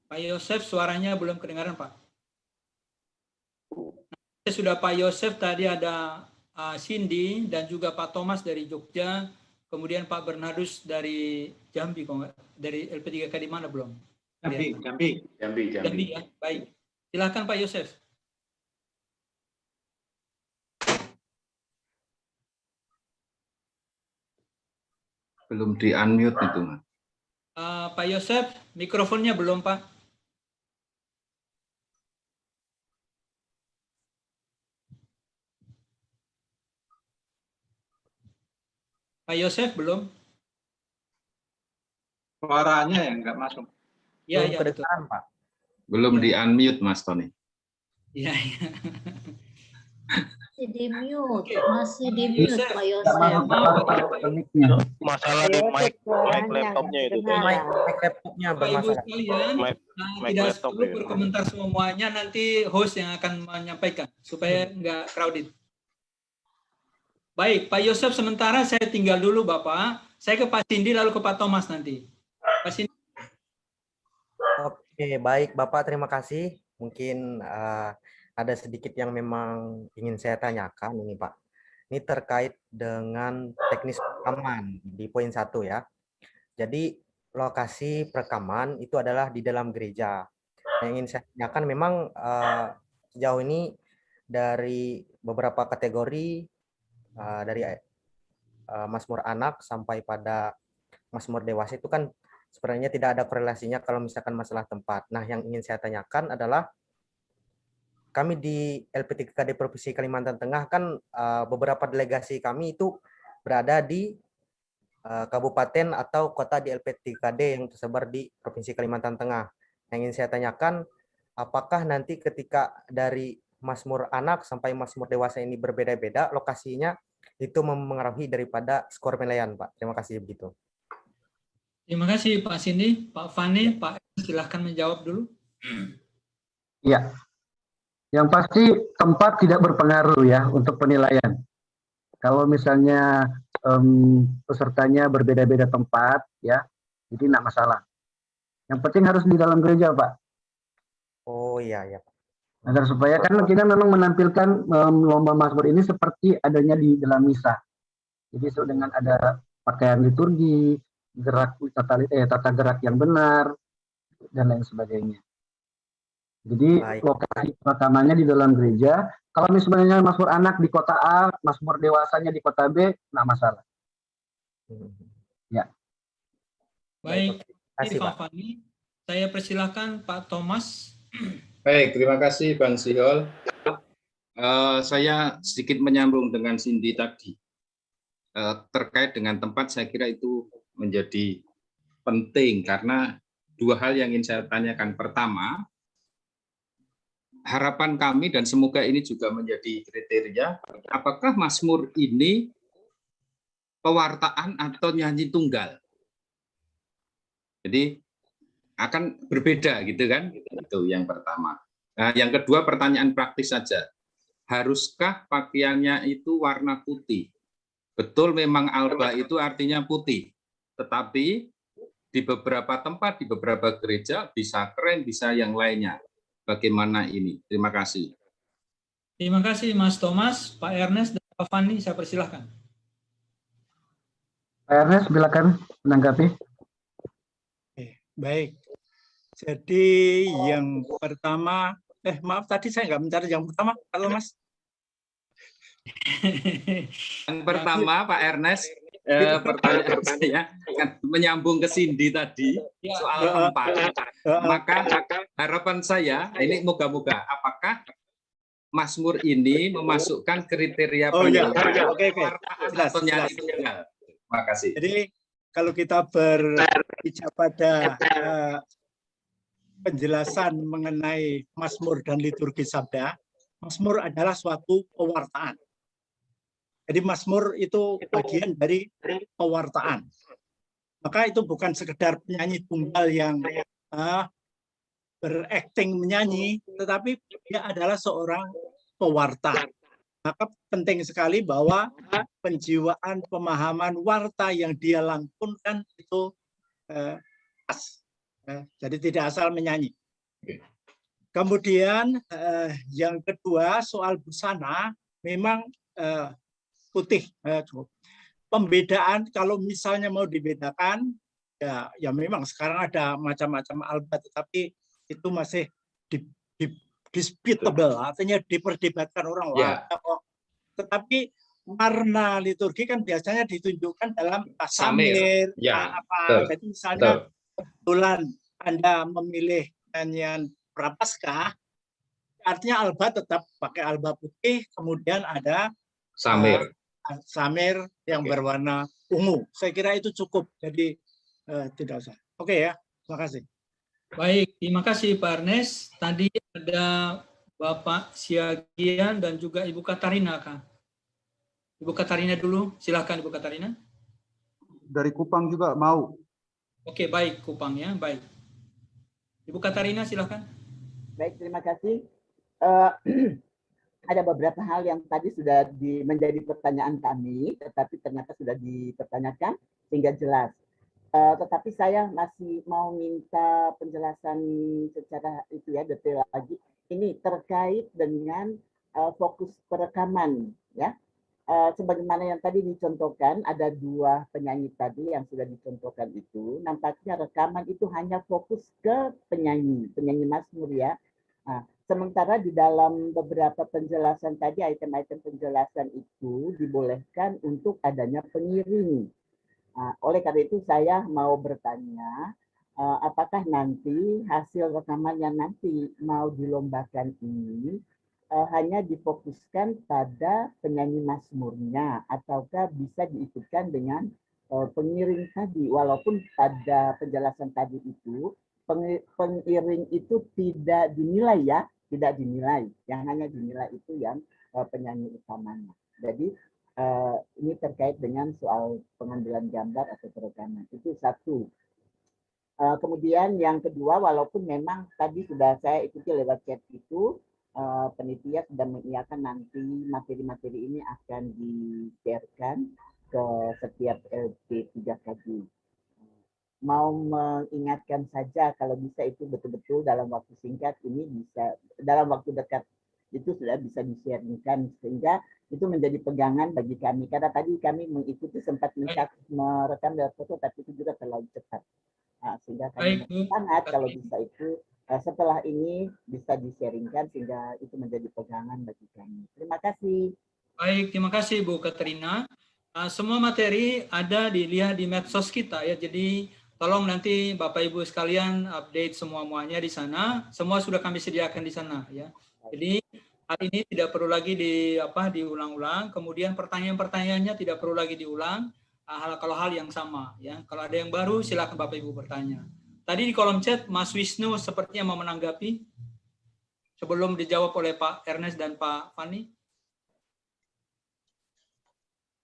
Pak Yosef, suaranya belum kedengaran, Pak. Sudah Pak Yosef, tadi ada Cindy dan juga Pak Thomas dari Jogja, kemudian Pak Bernardus dari Jambi, dari LP3K di mana belum? Jambi ya, baik. Silakan Pak Yosef. Belum di-unmute itu. Pak Yosef, mikrofonnya belum, Pak. Pak Yosef belum? Suaranya yang nggak masuk. Iya, iya, betul. Pak. Belum di-unmute, Mas Tony. Iya, iya. Masih di mute, masih di mute Pak Yosef. Masalah di mic laptopnya itu. Mic laptopnya bermasalah. Tidak perlu berkomentar semuanya, nanti host yang akan menyampaikan supaya nggak crowded. Baik, Pak Yosef, sementara saya tinggal dulu Bapak. Saya ke Pak Cindy lalu ke Pak Thomas nanti. Pak Cindy. Oke, baik Bapak, terima kasih. Mungkin ada sedikit yang memang ingin saya tanyakan ini Pak. Ini Ini terkait dengan teknis perekaman di poin 1 ya. Jadi lokasi perekaman itu adalah di dalam gereja. Yang ingin saya tanyakan memang sejauh ini dari beberapa kategori dari Mazmur anak sampai pada Mazmur dewasa itu kan sebenarnya tidak ada korelasinya kalau misalkan masalah tempat. Nah, yang ingin saya tanyakan adalah kami di LP3KD Provinsi Kalimantan Tengah kan beberapa delegasi kami itu berada di kabupaten atau kota di LP3KD yang tersebar di Provinsi Kalimantan Tengah. Yang ingin saya tanyakan, apakah nanti ketika dari Mazmur anak sampai Mazmur dewasa ini berbeda-beda, lokasinya itu mempengaruhi daripada skor penilaian, Pak? Terima kasih begitu. Terima kasih Pak Cindy, Pak Fani, Pak silahkan menjawab dulu. Iya. Yang pasti tempat tidak berpengaruh ya untuk penilaian. Kalau misalnya pesertanya berbeda-beda tempat, ya, jadi tidak masalah. Yang penting harus di dalam gereja, Pak. Oh iya, ya. Agar supaya kan kita memang menampilkan lomba Mazmur ini seperti adanya di dalam misa. Jadi dengan ada pakaian liturgi, gerak tata gerak yang benar, dan lain sebagainya. Jadi lokasi perekamannya di dalam gereja. Kalau misalnya Mazmur anak di kota A, Mazmur dewasanya di kota B, nggak masalah. Ya. Baik, Pak Fani. Saya persilahkan Pak Thomas. Baik, terima kasih Bang Sihol. Saya sedikit menyambung dengan Cindy tadi. Terkait dengan tempat, saya kira itu menjadi penting karena dua hal yang ingin saya tanyakan. Pertama, harapan kami dan semoga ini juga menjadi kriteria, apakah Mazmur ini pewartaan atau nyanyi tunggal? Jadi akan berbeda gitu kan? Itu yang pertama. Nah, yang kedua pertanyaan praktis saja. Haruskah pakaiannya itu warna putih? Betul memang alba itu artinya putih. Tetapi di beberapa tempat, di beberapa gereja bisa keren, bisa yang lainnya. Bagaimana ini? Terima kasih. Terima kasih Mas Thomas, Pak Ernest, dan Pak Fani. Saya persilahkan. Pak Ernest, silakan menanggapi. Baik. Jadi yang pertama, maaf tadi saya nggak mencari yang pertama, kalau Mas. Yang pertama, Pak Ernest, pertanyaan saya menyambung ke Cindy tadi soal tempat. Maka harapan saya ini moga-moga apakah Mazmur ini memasukkan kriteria penilaian atau nyanyi tunggal. Terima kasih. Jadi kalau kita berbicara pada penjelasan mengenai Mazmur dan liturgi sabda, Mazmur adalah suatu pewartaan. Jadi Mazmur itu bagian dari pewartaan. Maka itu bukan sekedar penyanyi tunggal yang berakting menyanyi, tetapi dia adalah seorang pewarta. Maka penting sekali bahwa penjiwaan, pemahaman warta yang dia lantunkan itu pas. Jadi tidak asal menyanyi. Kemudian yang kedua soal busana memang putih. Pembedaan kalau misalnya mau dibedakan ya memang sekarang ada macam-macam alba, tetapi itu masih disputable, artinya diperdebatkan orang lain. Tetapi warna liturgi kan biasanya ditunjukkan dalam samir, Jadi misalnya kebetulan Anda memilih nyanyian Prapaskah, artinya alba tetap pakai alba putih, kemudian ada samir yang berwarna ungu. Saya kira itu cukup, jadi tidak usah. Oke ya, terima kasih. Baik, terima kasih Pak Ernest. Tadi ada Bapak Siagian dan juga Ibu Katarina, Kang. Ibu Katarina dulu, silakan Ibu Katarina. Dari Kupang juga mau. Oke, baik Kupang ya, baik. Ibu Katarina silakan. Baik, terima kasih. Ada beberapa hal yang tadi sudah menjadi pertanyaan kami, tetapi ternyata sudah dipertanyakan sehingga jelas. Tetapi saya masih mau minta penjelasan secara itu ya, detail lagi. Ini terkait dengan fokus perekaman, ya. sebagaimana yang tadi dicontohkan, ada 2 penyanyi tadi yang sudah dicontohkan itu, nampaknya rekaman itu hanya fokus ke penyanyi mazmur ya. Nah, sementara di dalam beberapa penjelasan tadi, item-item penjelasan itu dibolehkan untuk adanya pengiring. Oleh karena itu saya mau bertanya, apakah nanti hasil rekaman yang nanti mau dilombakan ini hanya difokuskan pada penyanyi mazmurnya, ataukah bisa diikutkan dengan pengiring tadi, walaupun pada penjelasan tadi itu pengiring itu tidak dinilai ya, tidak dinilai, yang hanya dinilai itu yang penyanyi utamanya. Jadi ini terkait dengan soal pengambilan gambar atau perekaman, itu satu. Kemudian yang kedua, walaupun memang tadi sudah saya ikuti lewat chat itu, panitia sudah mengiyakan nanti materi-materi ini akan di-sharekan ke setiap LP3KJ. Mau mengingatkan saja kalau bisa itu betul-betul dalam waktu singkat ini bisa, dalam waktu dekat itu sudah bisa di-sharingkan sehingga itu menjadi pegangan bagi kami. Karena tadi kami mengikuti sempat merekam lewat foto tapi itu juga terlalu cepat. Sehingga kami sangat kalau bisa itu setelah ini bisa di-sharingkan sehingga itu menjadi pegangan bagi kami. Terima kasih. Baik, terima kasih Bu Katrina. Semua materi ada dilihat di medsos kita ya. Jadi tolong nanti Bapak Ibu sekalian update semuanya di sana. Semua sudah kami sediakan di sana ya. Jadi hari ini tidak perlu lagi diulang-ulang. Kemudian pertanyaan-pertanyaannya tidak perlu lagi diulang. Kalau hal yang sama ya. Kalau ada yang baru silakan Bapak Ibu bertanya. Tadi di kolom chat Mas Wisnu sepertinya mau menanggapi sebelum dijawab oleh Pak Ernest dan Pak Fani.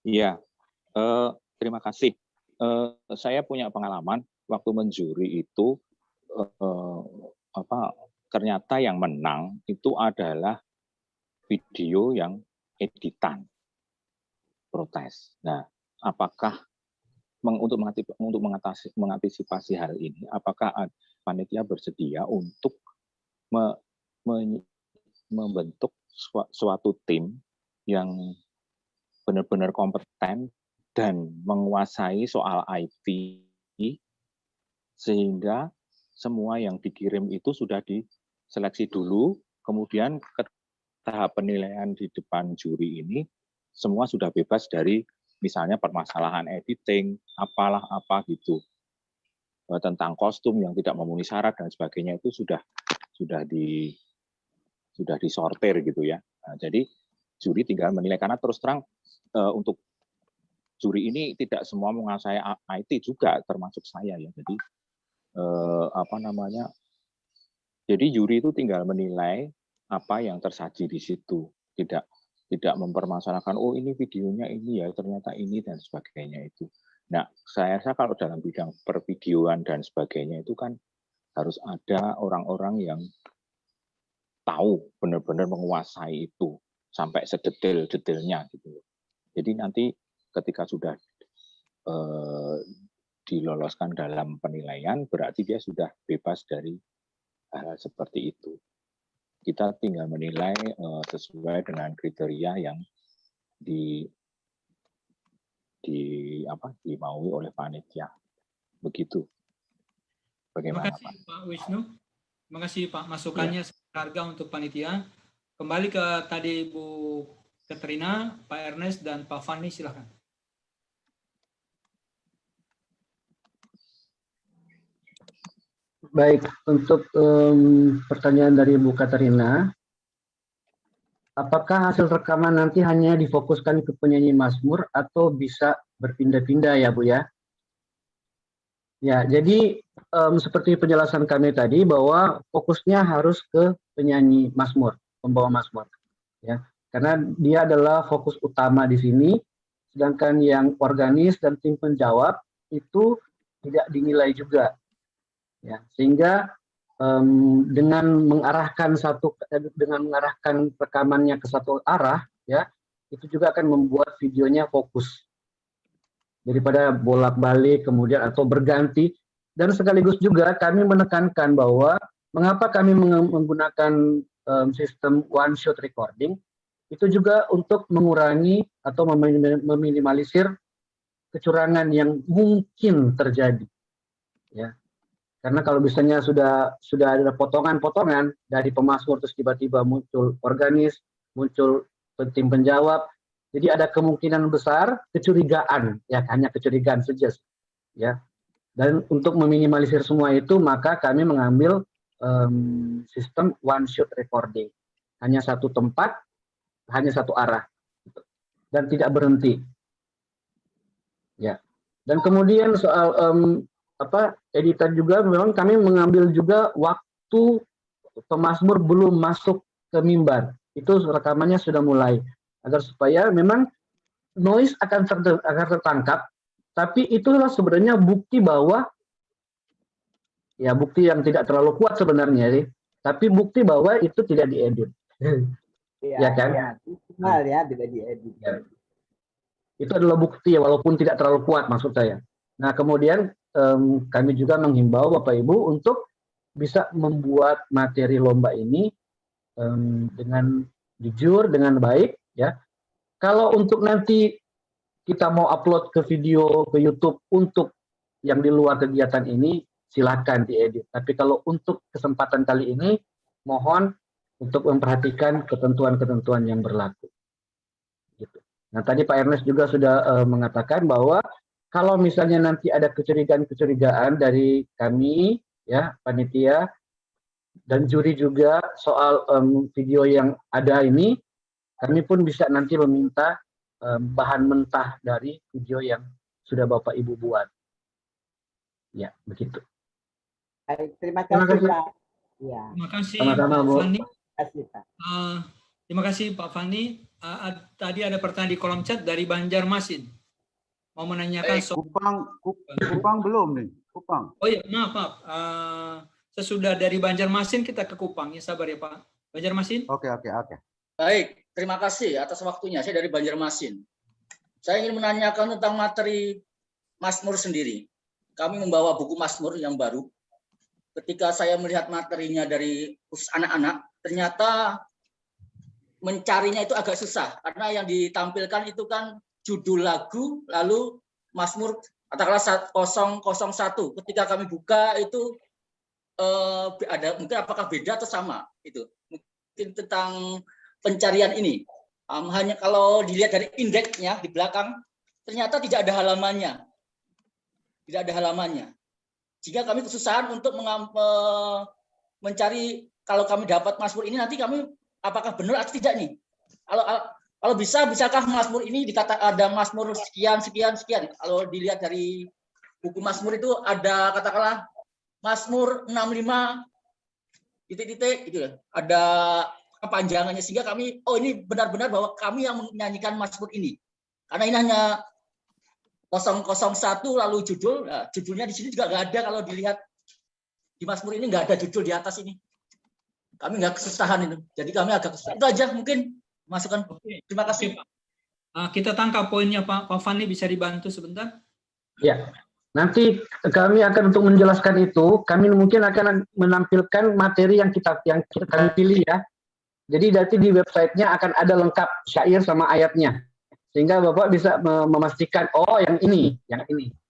Iya, terima kasih. Saya punya pengalaman waktu menjuri itu ternyata yang menang itu adalah video yang editan protes. Nah, apakah untuk mengantisipasi hal ini, apakah panitia bersedia untuk membentuk suatu tim yang benar-benar kompeten dan menguasai soal IT, sehingga semua yang dikirim itu sudah diseleksi dulu, kemudian ke tahap penilaian di depan juri ini, semua sudah bebas dari misalnya permasalahan editing, apalah apa gitu, tentang kostum yang tidak memenuhi syarat dan sebagainya itu sudah disortir gitu ya. Nah, jadi juri tinggal menilai, karena terus terang untuk juri ini tidak semua menguasai IT juga, termasuk saya ya. Jadi jadi juri itu tinggal menilai apa yang tersaji di situ, tidak mempermasalahkan, oh ini videonya ini ya, ternyata ini dan sebagainya itu. Nah, saya rasa kalau dalam bidang pervideoan dan sebagainya itu kan harus ada orang-orang yang tahu benar-benar menguasai itu sampai sedetail-detailnya gitu. Jadi nanti ketika sudah diloloskan dalam penilaian, berarti dia sudah bebas dari hal seperti itu. Kita tinggal menilai sesuai dengan kriteria yang dimaui oleh panitia. Begitu. Bagaimana, Terima kasih Pak Wisnu. Terima kasih Pak masukannya berharga untuk panitia. Kembali ke tadi Bu Katrina, Pak Ernest dan Pak Fani, silakan. Baik, untuk pertanyaan dari Bu Katrina, apakah hasil rekaman nanti hanya difokuskan ke penyanyi mazmur atau bisa berpindah-pindah ya Bu ya? Ya, jadi seperti penjelasan kami tadi bahwa fokusnya harus ke penyanyi mazmur, pembawa mazmur, ya, karena dia adalah fokus utama di sini, sedangkan yang organis dan tim penjawab itu tidak dinilai juga. Ya, sehingga dengan mengarahkan rekamannya ke satu arah, ya, itu juga akan membuat videonya fokus daripada bolak-balik kemudian atau berganti. Dan sekaligus juga kami menekankan bahwa mengapa kami menggunakan sistem one shot recording, itu juga untuk mengurangi atau meminimalisir kecurangan yang mungkin terjadi, ya. Karena kalau misalnya sudah ada potongan-potongan dari pemasmur terus tiba-tiba muncul organis, muncul tim penjawab, jadi ada kemungkinan besar kecurigaan, ya, hanya kecurigaan saja, ya. Dan untuk meminimalisir semua itu, maka kami mengambil sistem one shot recording, hanya satu tempat, hanya satu arah, dan tidak berhenti, ya. Dan kemudian soal editan juga, memang kami mengambil juga waktu pemazmur belum masuk ke mimbar, itu rekamannya sudah mulai, agar supaya memang noise akan tertangkap, tapi itulah sebenarnya bukti bahwa, ya, bukti yang tidak terlalu kuat sebenarnya sih, tapi bukti bahwa itu tidak diedit. Ya kan? Ya, tidak diedit. Ya. Itu adalah bukti, walaupun tidak terlalu kuat maksud saya. Nah, kemudian kami juga menghimbau Bapak Ibu untuk bisa membuat materi lomba ini dengan jujur, dengan baik, ya. Kalau untuk nanti kita mau upload ke video ke YouTube untuk yang di luar kegiatan ini, silakan diedit. Tapi kalau untuk kesempatan kali ini, mohon untuk memperhatikan ketentuan-ketentuan yang berlaku. Gitu. Nah, tadi Pak Ernest juga sudah mengatakan bahwa kalau misalnya nanti ada kecurigaan-kecurigaan dari kami, ya, panitia dan juri juga soal video yang ada ini, kami pun bisa nanti meminta bahan mentah dari video yang sudah Bapak Ibu buat. Ya, begitu. Baik, terima kasih Pak. Ya. Terima kasih Sama-sama, Pak Bu. Fani. Pak. Terima kasih Pak Fani. Tadi ada pertanyaan di kolom chat dari Banjarmasin. Mau menanyakan soal Kupang belum nih, Kupang. Oh iya, maaf. Sesudah dari Banjarmasin kita ke Kupang. Ya, sabar ya Pak. Banjarmasin. Oke. Baik, terima kasih atas waktunya. Saya dari Banjarmasin. Saya ingin menanyakan tentang materi Mazmur sendiri. Kami membawa buku Mazmur yang baru. Ketika saya melihat materinya dari khusus anak-anak, ternyata mencarinya itu agak susah. Karena yang ditampilkan itu kan judul lagu, lalu Mazmur katakanlah 001. Ketika kami buka itu ada mungkin apakah beda atau sama itu. Mungkin tentang pencarian ini. Hanya kalau dilihat dari indeksnya di belakang, ternyata tidak ada halamannya. Tidak ada halamannya. Jika kami kesusahan untuk mencari, kalau kami dapat Mazmur ini nanti kami apakah benar atau tidak nih? Kalau bisakah Mazmur ini dikatakan ada Mazmur sekian. Kalau dilihat dari buku Mazmur itu ada katakanlah Mazmur 65 titik gitu ya. Ada kepanjangannya sehingga kami ini benar-benar bahwa kami yang menyanyikan Mazmur ini. Karena ini hanya 001 lalu judul. Nah, judulnya di sini juga nggak ada, kalau dilihat di Mazmur ini nggak ada judul di atas ini. Kami nggak kesusahan itu. Jadi kami agak kesusahan. Itu aja mungkin masukan. Terima kasih. Kita tangkap poinnya Pak Fani, bisa dibantu sebentar? Ya. Nanti kami akan untuk menjelaskan itu, kami mungkin akan menampilkan materi yang kami pilih ya. Jadi nanti di websitenya akan ada lengkap syair sama ayatnya. Sehingga Bapak bisa memastikan, yang ini,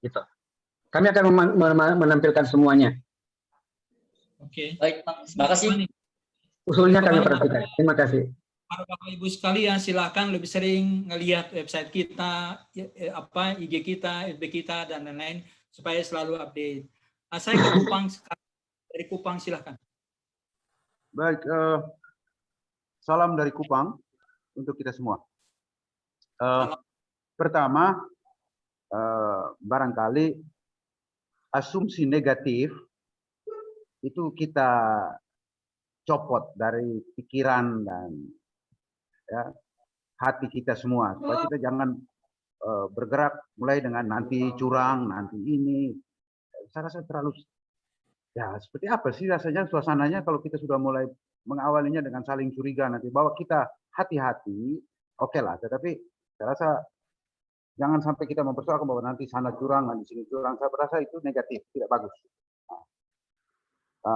gitu. Kami akan menampilkan semuanya. Oke. Baik, terima kasih. Usulnya kami perhatikan. Terima kasih. Para Bapak Ibu sekalian, silakan lebih sering ngelihat website kita, IG kita, FB kita, dan lain-lain, supaya selalu update. Saya ke Kupang, dari Kupang, silakan. Baik, salam dari Kupang untuk kita semua. Pertama, barangkali asumsi negatif itu kita copot dari pikiran dan hati kita semua, supaya kita jangan bergerak mulai dengan nanti curang, nanti ini. Saya rasa terlalu, seperti apa sih rasanya suasananya kalau kita sudah mulai mengawalinya dengan saling curiga nanti, bahwa kita hati-hati, oke lah, tetapi saya rasa jangan sampai kita mempersoalkan bahwa nanti sana curang, nanti sini curang. Saya rasa itu negatif, tidak bagus.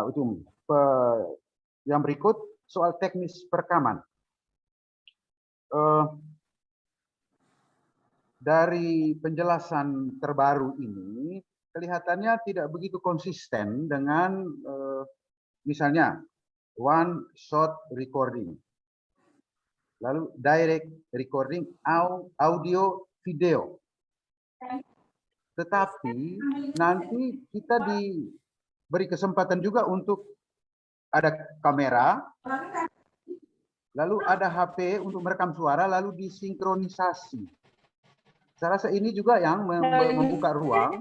Itu yang berikut soal teknis perekaman. dari penjelasan terbaru ini kelihatannya tidak begitu konsisten dengan misalnya one shot recording, lalu direct recording audio video. Tetapi nanti kita diberi kesempatan juga untuk ada kamera, lalu ada HP untuk merekam suara, lalu disinkronisasi. Saya rasa ini juga yang membuka ruang,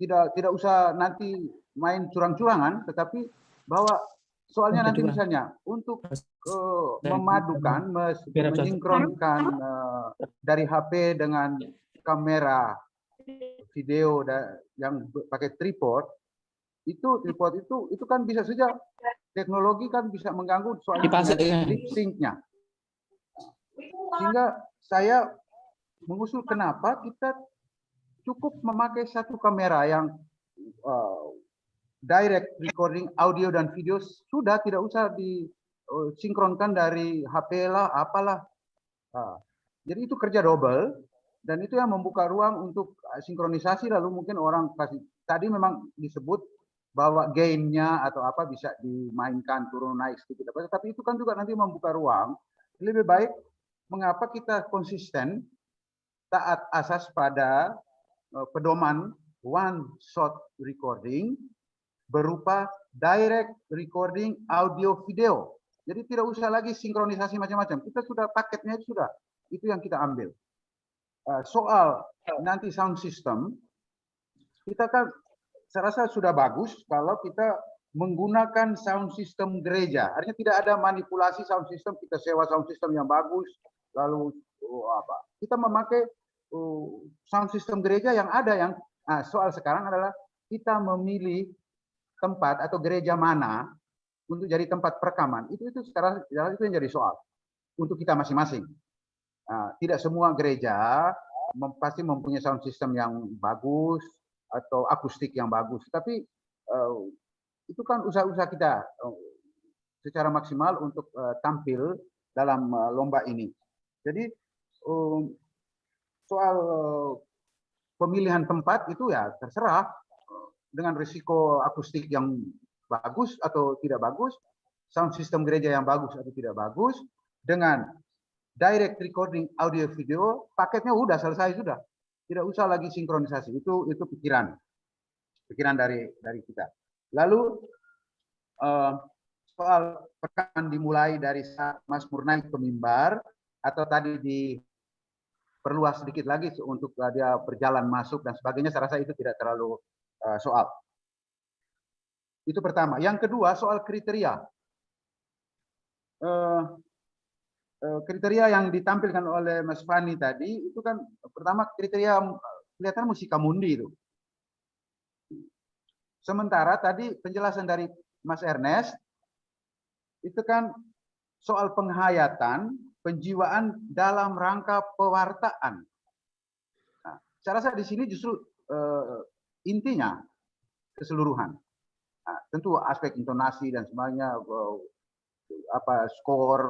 tidak usah nanti main curang-curangan, tetapi bahwa soalnya nanti misalnya untuk memadukan, mensinkronkan dari HP dengan kamera video yang pakai tripod itu kan bisa saja teknologi kan bisa mengganggu soalnya lip sync-nya. Sehingga saya mengusul kenapa kita cukup memakai satu kamera yang direct recording audio dan video, sudah tidak usah disinkronkan dari HP lah apalah. Jadi itu kerja double. Dan itu yang membuka ruang untuk sinkronisasi, lalu mungkin orang kasih, tadi memang disebut bahwa gain-nya atau apa bisa dimainkan turun naik sedikit, tapi itu kan juga nanti membuka ruang. Lebih baik mengapa kita konsisten taat asas pada pedoman one shot recording berupa direct recording audio video. Jadi tidak usah lagi sinkronisasi macam-macam. Kita sudah paketnya sudah, itu yang kita ambil. Soal nanti sound system, kita kan saya rasa sudah bagus kalau kita menggunakan sound system gereja. Artinya tidak ada manipulasi sound system, kita sewa sound system yang bagus, lalu kita memakai sound system gereja yang ada. Soal sekarang adalah kita memilih tempat atau gereja mana untuk jadi tempat perekaman. Itu sekarang itu yang jadi soal untuk kita masing-masing. Tidak semua gereja pasti mempunyai sound system yang bagus atau akustik yang bagus, tapi itu kan usaha-usaha kita secara maksimal untuk tampil dalam lomba ini. Jadi soal pemilihan tempat itu ya terserah, dengan risiko akustik yang bagus atau tidak bagus, sound system gereja yang bagus atau tidak bagus, dengan direct recording audio video, paketnya udah selesai sudah. Tidak usah lagi sinkronisasi. Itu pikiran dari kita. Lalu soal perekaman dimulai dari saat Mazmur naik ke mimbar atau tadi diperluas sedikit lagi untuk dia berjalan masuk dan sebagainya, saya rasa itu tidak terlalu soal. Itu pertama. Yang kedua soal kriteria. Kriteria yang ditampilkan oleh Mas Fani tadi itu kan pertama kriteria kelihatan musika mundi itu. Sementara tadi penjelasan dari Mas Ernest itu kan soal penghayatan, penjiwaan dalam rangka pewartaan. Nah, saya rasa di sini justru intinya keseluruhan. Nah, tentu aspek intonasi dan sebagainya, skor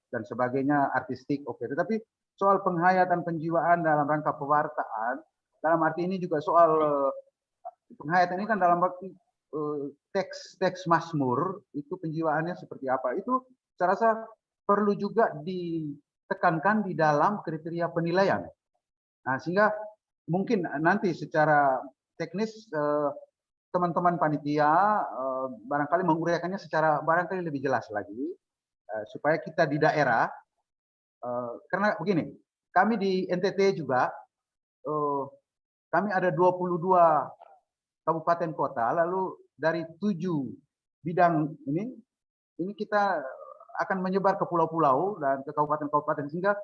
dan sebagainya, artistik, oke. Tetapi soal penghayatan penjiwaan dalam rangka pewartaan, dalam arti ini juga soal penghayatan ini kan dalam arti teks Mazmur itu penjiwaannya seperti apa, itu saya rasa perlu juga ditekankan di dalam kriteria penilaian. Nah, sehingga mungkin nanti secara teknis teman-teman panitia barangkali menguraikannya secara barangkali lebih jelas lagi, supaya kita di daerah, karena begini, kami di NTT juga, kami ada 22 kabupaten kota, lalu dari 7 bidang ini kita akan menyebar ke pulau-pulau dan ke kabupaten-kabupaten, sehingga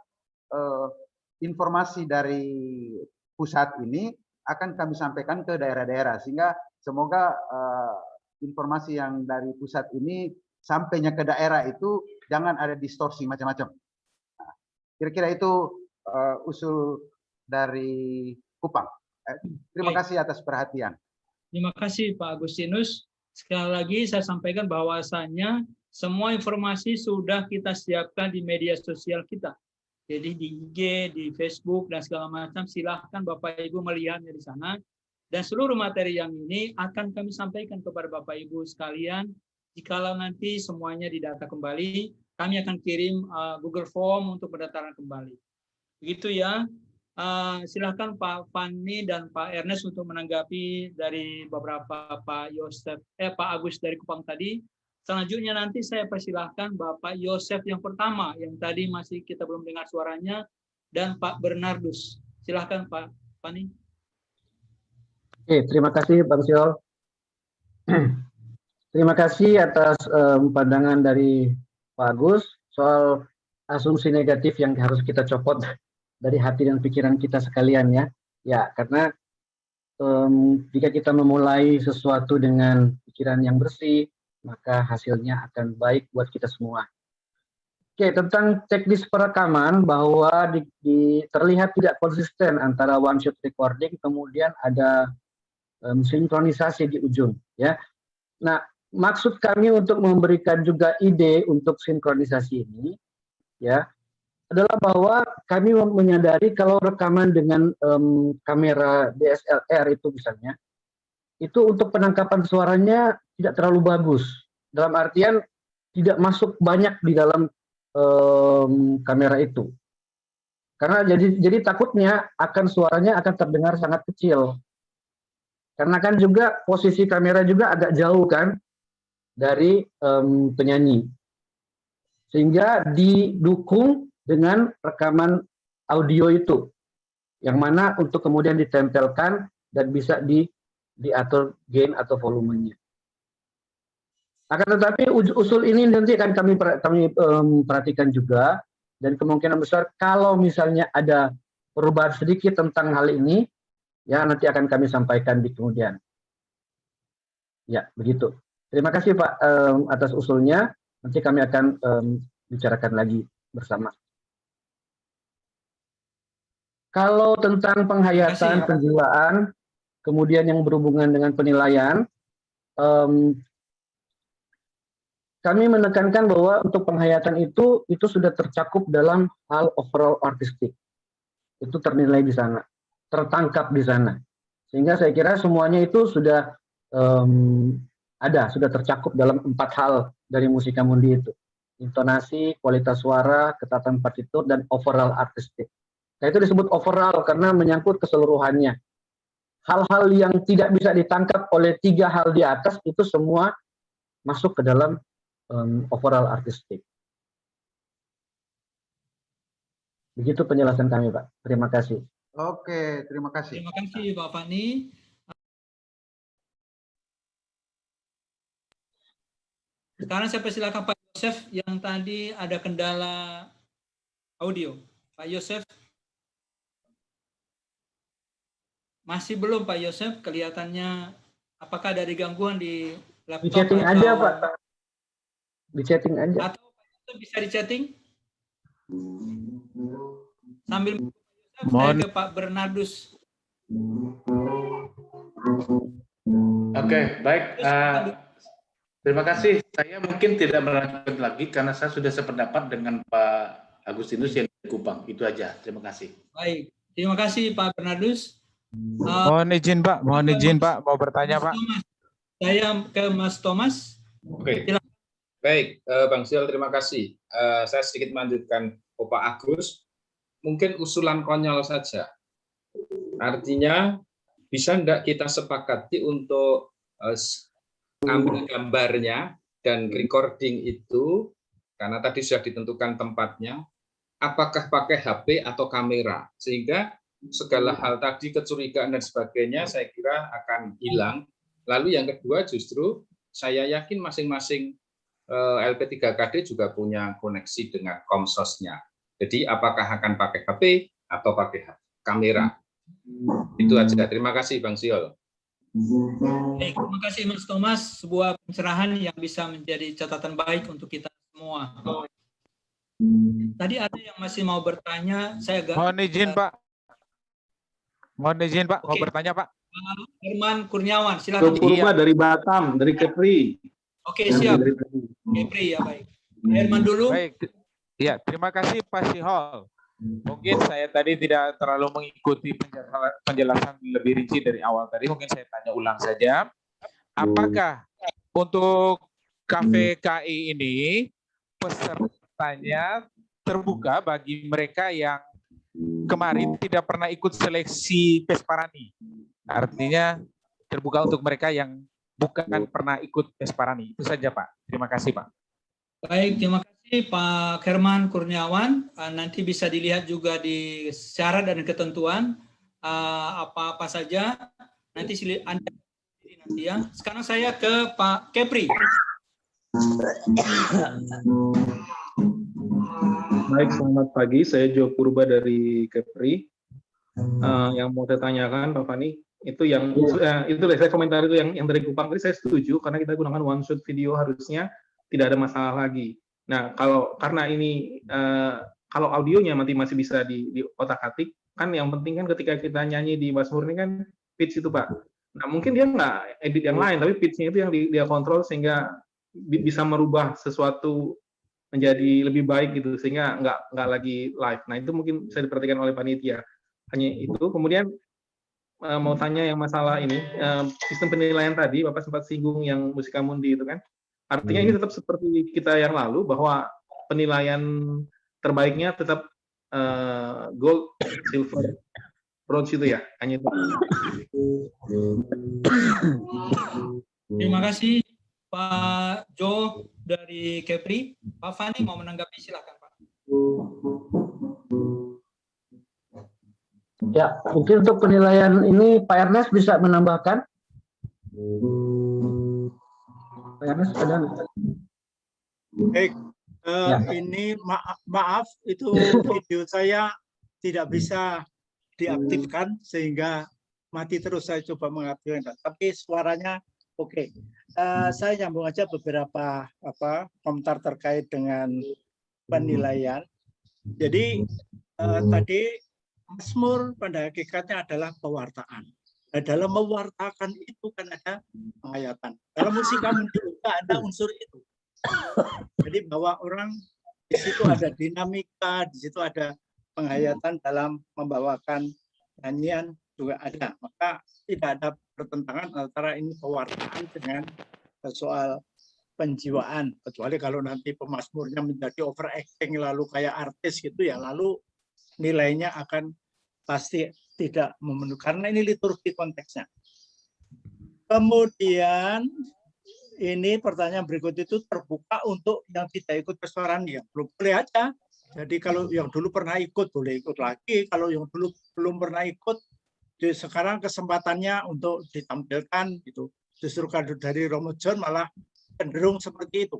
informasi dari pusat ini akan kami sampaikan ke daerah-daerah, sehingga semoga informasi yang dari pusat ini sampainya ke daerah itu jangan ada distorsi macam-macam. Nah, kira-kira itu usul dari Kupang. Terima kasih atas perhatian. Terima kasih Pak Agustinus. Sekali lagi saya sampaikan bahwasannya semua informasi sudah kita siapkan di media sosial kita. Jadi di IG, di Facebook, dan segala macam, silahkan Bapak Ibu melihatnya di sana. Dan seluruh materi yang ini akan kami sampaikan kepada Bapak Ibu sekalian. Jikalau nanti semuanya didata kembali, kami akan kirim Google Form untuk pendaftaran kembali. Begitu ya. Silahkan Pak Fani dan Pak Ernest untuk menanggapi dari beberapa Pak Agus dari Kupang tadi. Selanjutnya nanti saya persilahkan Bapak Yosef yang pertama, yang tadi masih kita belum dengar suaranya, dan Pak Bernardus. Silahkan Pak Fani. Oke, terima kasih Bang Siol. Terima kasih atas pandangan dari Pak Agus soal asumsi negatif yang harus kita copot dari hati dan pikiran kita sekalian ya. Ya, karena jika kita memulai sesuatu dengan pikiran yang bersih, maka hasilnya akan baik buat kita semua. Oke, tentang teknis perekaman bahwa terlihat tidak konsisten antara one shot recording, kemudian ada sinkronisasi di ujung. Ya, nah maksud kami untuk memberikan juga ide untuk sinkronisasi ini, ya, adalah bahwa kami menyadari kalau rekaman dengan kamera DSLR itu misalnya, itu untuk penangkapan suaranya tidak terlalu bagus. Dalam artian tidak masuk banyak di dalam kamera itu. Karena jadi takutnya suaranya akan terdengar sangat kecil. Karena kan juga posisi kamera juga agak jauh kan dari penyanyi. Sehingga didukung dengan rekaman audio itu. Yang mana untuk kemudian ditempelkan dan bisa diatur gain atau volumenya. Akan tetapi usul ini nanti akan kami perhatikan juga, dan kemungkinan besar kalau misalnya ada perubahan sedikit tentang hal ini, ya nanti akan kami sampaikan di kemudian. Ya, begitu. Terima kasih Pak atas usulnya, nanti kami akan bicarakan lagi bersama. Kalau tentang penghayatan, penjiwaan, kemudian yang berhubungan dengan penilaian, kami menekankan bahwa untuk penghayatan itu sudah tercakup dalam hal overall artistik. Itu ternilai di sana, tertangkap di sana. Sehingga saya kira semuanya itu sudah sudah tercakup dalam 4 hal dari Musika Mundi itu. Intonasi, kualitas suara, ketatan partitur, dan overall artistik. Nah, itu disebut overall karena menyangkut keseluruhannya. Hal-hal yang tidak bisa ditangkap oleh 3 hal di atas itu semua masuk ke dalam overall artistik. Begitu penjelasan kami, Pak. Terima kasih. Oke, terima kasih. Terima kasih, Pak Fani. Sekarang saya persilakan Pak Yosef yang tadi ada kendala audio. Pak Yosef. Masih belum Pak Yosef, kelihatannya apakah ada gangguan di laptop? Di chatting atau... aja Pak. Di chatting aja. Atau Pak Yosef bisa di chatting? Sambil saya ke Pak Bernardus. Oke, baik. Terima kasih. Saya mungkin tidak melanjutkan lagi karena saya sudah sependapat dengan Pak Agustinus yang di Kupang. Itu aja. Terima kasih. Baik. Terima kasih Pak Bernardus. Mohon izin Pak, mau bertanya Pak. Saya ke Mas Thomas. Oke. Baik, Bang Siol, terima kasih. Saya sedikit melanjutkan Pak Agus. Mungkin usulan konyol saja. Artinya, bisa enggak kita sepakati untuk ambil gambarnya dan recording itu, karena tadi sudah ditentukan tempatnya, apakah pakai HP atau kamera, sehingga segala hal tadi, kecurigaan dan sebagainya, saya kira akan hilang. Lalu yang kedua, justru saya yakin masing-masing LP3KD juga punya koneksi dengan komsosnya. Jadi apakah akan pakai HP atau pakai kamera? Itu aja. Terima kasih Bang Siol. Baik, terima kasih Mas Thomas. Sebuah pencerahan yang bisa menjadi catatan baik untuk kita semua. Tadi ada yang masih mau bertanya. Saya agak... Mohon izin Pak. Mohon izin Pak, mau bertanya Pak. Herman Kurniawan, silakan. Purba dari Batam, dari Kepri. Oke, siap. Kepri ya, baik. Herman dulu. Baik. Ya, terima kasih Pak Sihol. Mungkin saya tadi tidak terlalu mengikuti penjelasan lebih rinci dari awal tadi. Mungkin saya tanya ulang saja. Apakah untuk KVKI ini pesertanya terbuka bagi mereka yang kemarin tidak pernah ikut seleksi Pesparani? Artinya terbuka untuk mereka yang bukan pernah ikut Pesparani. Itu saja Pak. Terima kasih Pak. Baik, terima kasih Pak Herman Kurniawan. Nanti bisa dilihat juga di syarat dan ketentuan apa-apa saja. Nanti Anda nanti ya. Sekarang saya ke Pak Kepri. Baik, selamat pagi. Saya Jo Purba dari Kepri. Yang mau saya tanyakan, Pak Fani, itu yang itu saya komentar itu yang dari Kupang tadi saya setuju karena kita gunakan one shot video harusnya tidak ada masalah lagi. Nah, karena ini kalau audionya nanti masih bisa di otak-atik, kan yang penting kan ketika kita nyanyi di Mazmur ini kan pitch itu Pak. Nah, mungkin dia nggak edit yang lain, tapi pitch-nya itu yang dia kontrol sehingga bisa merubah sesuatu menjadi lebih baik gitu, sehingga nggak lagi live. Nah, itu mungkin bisa diperhatikan oleh panitia. Hanya itu. Kemudian mau tanya yang masalah ini, sistem penilaian tadi, Bapak sempat singgung yang Musikamundi itu kan. Artinya ini tetap seperti kita yang lalu, bahwa penilaian terbaiknya tetap gold, silver, bronze itu ya, hanya itu. Terima kasih Pak Jo dari Kepri. Pak Fani mau menanggapi, silakan Pak. Ya, mungkin untuk penilaian ini Pak Ernest bisa menambahkan. Pak Ernest ada? Baik, ini maaf itu video saya tidak bisa diaktifkan sehingga mati terus. Saya coba mengaktifkan, tapi suaranya oke. Saya nyambung aja beberapa komentar terkait dengan penilaian. Jadi tadi Mazmur pada hakikatnya adalah pewartaan. Nah, dalam mewartakan itu kan ada penghayatan. Dalam Musikamundi juga ada unsur itu. Jadi bahwa orang di situ ada dinamika, di situ ada penghayatan dalam membawakan nyanyian juga ada. Maka tidak ada pertentangan antara ini pewartaan dengan soal penjiwaan. Kecuali kalau nanti pemazmurnya menjadi overacting lalu kayak artis gitu ya, lalu nilainya akan pasti tidak memenuhi karena ini liturgi konteksnya. Kemudian ini pertanyaan berikut itu terbuka untuk yang tidak ikut Pesparani ya, boleh aja. Jadi kalau yang dulu pernah ikut boleh ikut lagi, kalau yang dulu belum pernah ikut, sekarang kesempatannya untuk ditampilkan gitu. Justru kalau dari Romo John malah cenderung seperti itu.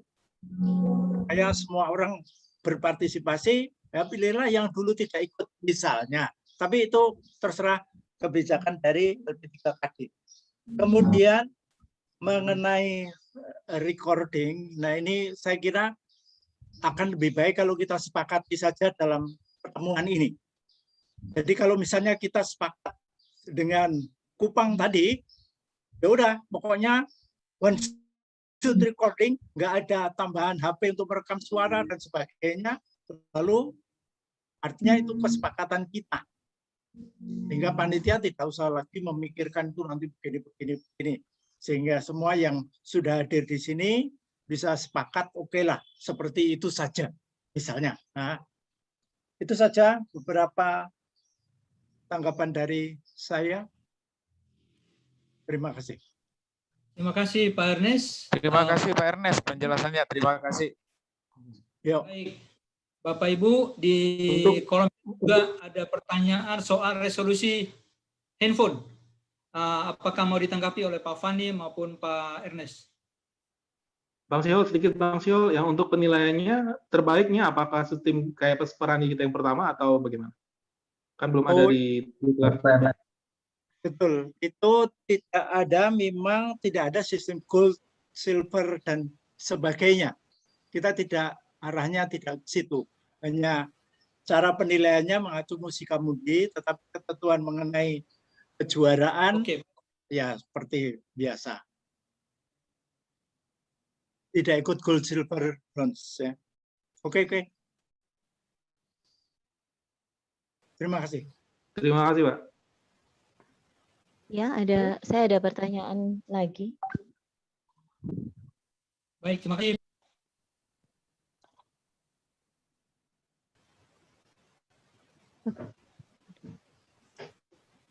Kayak semua orang berpartisipasi, ya pilihlah yang dulu tidak ikut misalnya. Tapi itu terserah kebijakan dari LP3KD. Kemudian mengenai recording, nah ini saya kira akan lebih baik kalau kita sepakati saja dalam pertemuan ini. Jadi kalau misalnya kita sepakat dengan Kupang tadi, ya udah pokoknya one shoot recording, nggak ada tambahan HP untuk merekam suara dan sebagainya. Lalu artinya itu kesepakatan kita. Sehingga panitia tidak usah lagi memikirkan itu nanti begini. Sehingga semua yang sudah hadir di sini bisa sepakat, oke lah, seperti itu saja misalnya. Nah, itu saja beberapa tanggapan dari saya. Terima kasih. Terima kasih Pak Ernest. Terima kasih Pak Ernest penjelasannya. Terima kasih. Baik, Bapak Ibu, di kolom juga ada pertanyaan soal resolusi handphone. Apakah mau ditanggapi oleh Pak Fani maupun Pak Ernest? Bang Siol, sedikit Bang Siol, yang untuk penilaiannya terbaiknya apakah sistem kayak Pesparani kita yang pertama atau bagaimana? Kan belum ada di Twitter. Betul, itu tidak ada, memang tidak ada sistem gold, silver, dan sebagainya. Kita tidak, arahnya tidak ke situ. Hanya cara penilaiannya mengacu Musikamundi, tetapi ketentuan mengenai kejuaraan, ya seperti biasa. tidak ikut gold, silver, bronze ya. Oke. Terima kasih. Terima kasih, Pak. Ya, saya ada pertanyaan lagi. Baik, terima kasih.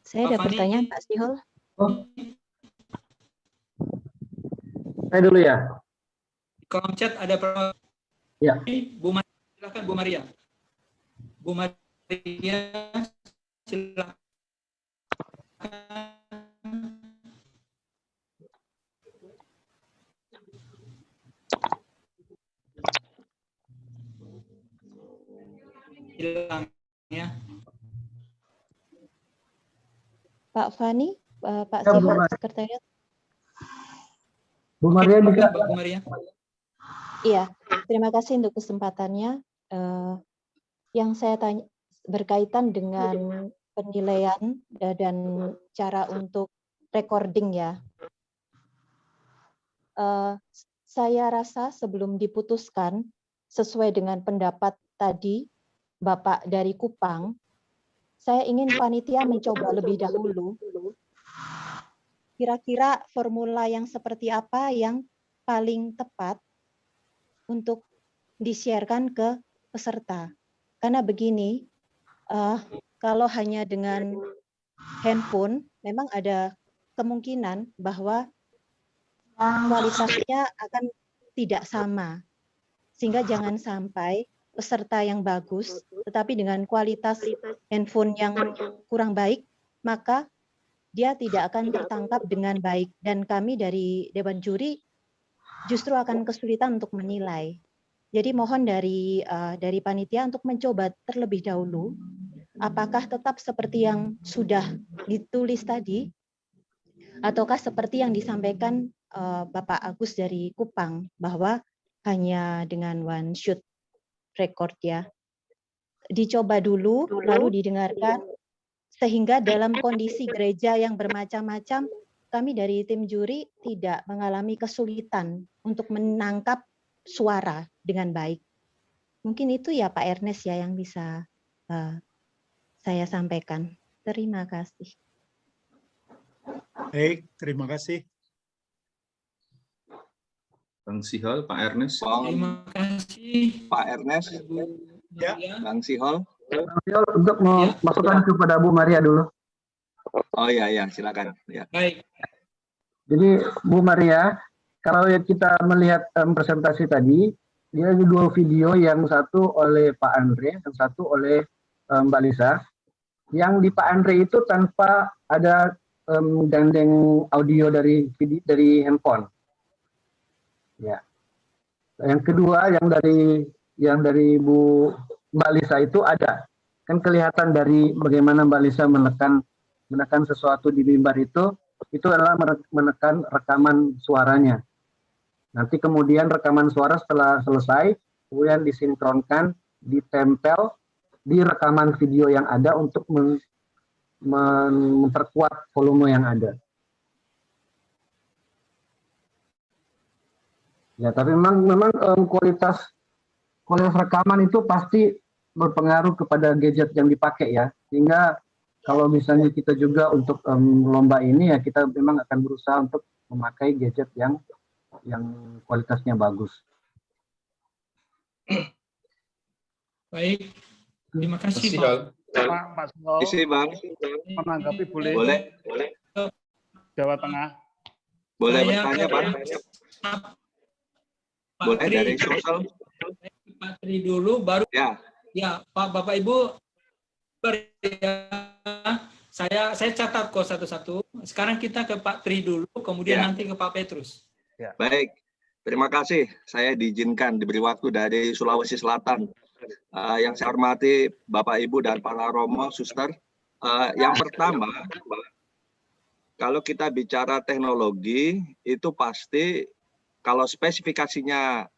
Saya ada pertanyaan, Pak Sihol. Saya dulu ya. Di kolom chat ada pertanyaan. Ya. Bu Maria, silakan Bu Maria. Bu Maria, silakan. Hilang ya. Pak Fani, Pak Ya, Bu Sihol, Maria. sekretariat. Bu Maria bisa. Bu Maria. Iya, terima kasih untuk kesempatannya. Yang saya tanya berkaitan dengan penilaian dan cara untuk recording ya. Saya rasa sebelum diputuskan sesuai dengan pendapat tadi Bapak dari Kupang, saya ingin panitia mencoba lebih dahulu kira-kira formula yang seperti apa yang paling tepat untuk di-share-kan ke peserta. Karena begini, kalau hanya dengan handphone, memang ada kemungkinan bahwa kualitasnya akan tidak sama. Sehingga jangan sampai peserta yang bagus, tetapi dengan kualitas handphone yang kurang baik, maka dia tidak akan tertangkap dengan baik. Dan kami dari Dewan Juri justru akan kesulitan untuk menilai. Jadi mohon dari panitia untuk mencoba terlebih dahulu, apakah tetap seperti yang sudah ditulis tadi, ataukah seperti yang disampaikan Bapak Agus dari Kupang, bahwa hanya dengan one shoot record ya. Dicoba dulu, lalu didengarkan, sehingga dalam kondisi gereja yang bermacam-macam, kami dari tim juri tidak mengalami kesulitan untuk menangkap suara dengan baik. Mungkin itu ya Pak Ernest ya yang bisa saya sampaikan. Terima kasih. Baik, terima kasih. Bang Sihol, Pak Ernest. Terima kasih. Pak Ernest. Ya. Bang Sihol. Untuk memasukkan kepada Bu Maria dulu. Oh iya, silakan. Ya. Baik. Jadi Bu Maria, kalau kita melihat presentasi tadi, dia ada dua video, yang satu oleh Pak Andre, yang satu oleh Mbak Lisa. Yang di Pak Andre itu tanpa ada gandeng audio dari handphone. Ya. Yang kedua yang dari Bu Mbak Lisa itu ada. Kan kelihatan dari bagaimana Mbak Lisa menekan sesuatu di mimbar itu adalah menekan rekaman suaranya. Nanti kemudian rekaman suara setelah selesai, kemudian disinkronkan, ditempel di rekaman video yang ada untuk memperkuat volume yang ada. Ya, tapi memang kualitas rekaman itu pasti berpengaruh kepada gadget yang dipakai ya. Sehingga kalau misalnya kita juga untuk lomba ini ya, kita memang akan berusaha untuk memakai gadget yang kualitasnya bagus. Baik, terima kasih Pak. Pak Sihol, Bang. menanggapi boleh? Boleh. Jawa Tengah. Boleh Saya bertanya, Pak? Pak Boleh Tri, dari Sulsel. Pak Tri dulu, baru ya. Pak Bapak Ibu. Saya catat kok satu-satu. Sekarang kita ke Pak Tri dulu, kemudian nanti ke Pak Petrus. Ya. Baik, terima kasih. Saya diizinkan diberi waktu dari Sulawesi Selatan. Yang saya hormati Bapak Ibu dan para Romo, Suster. Yang pertama, kalau kita bicara teknologi, itu pasti kalau spesifikasinya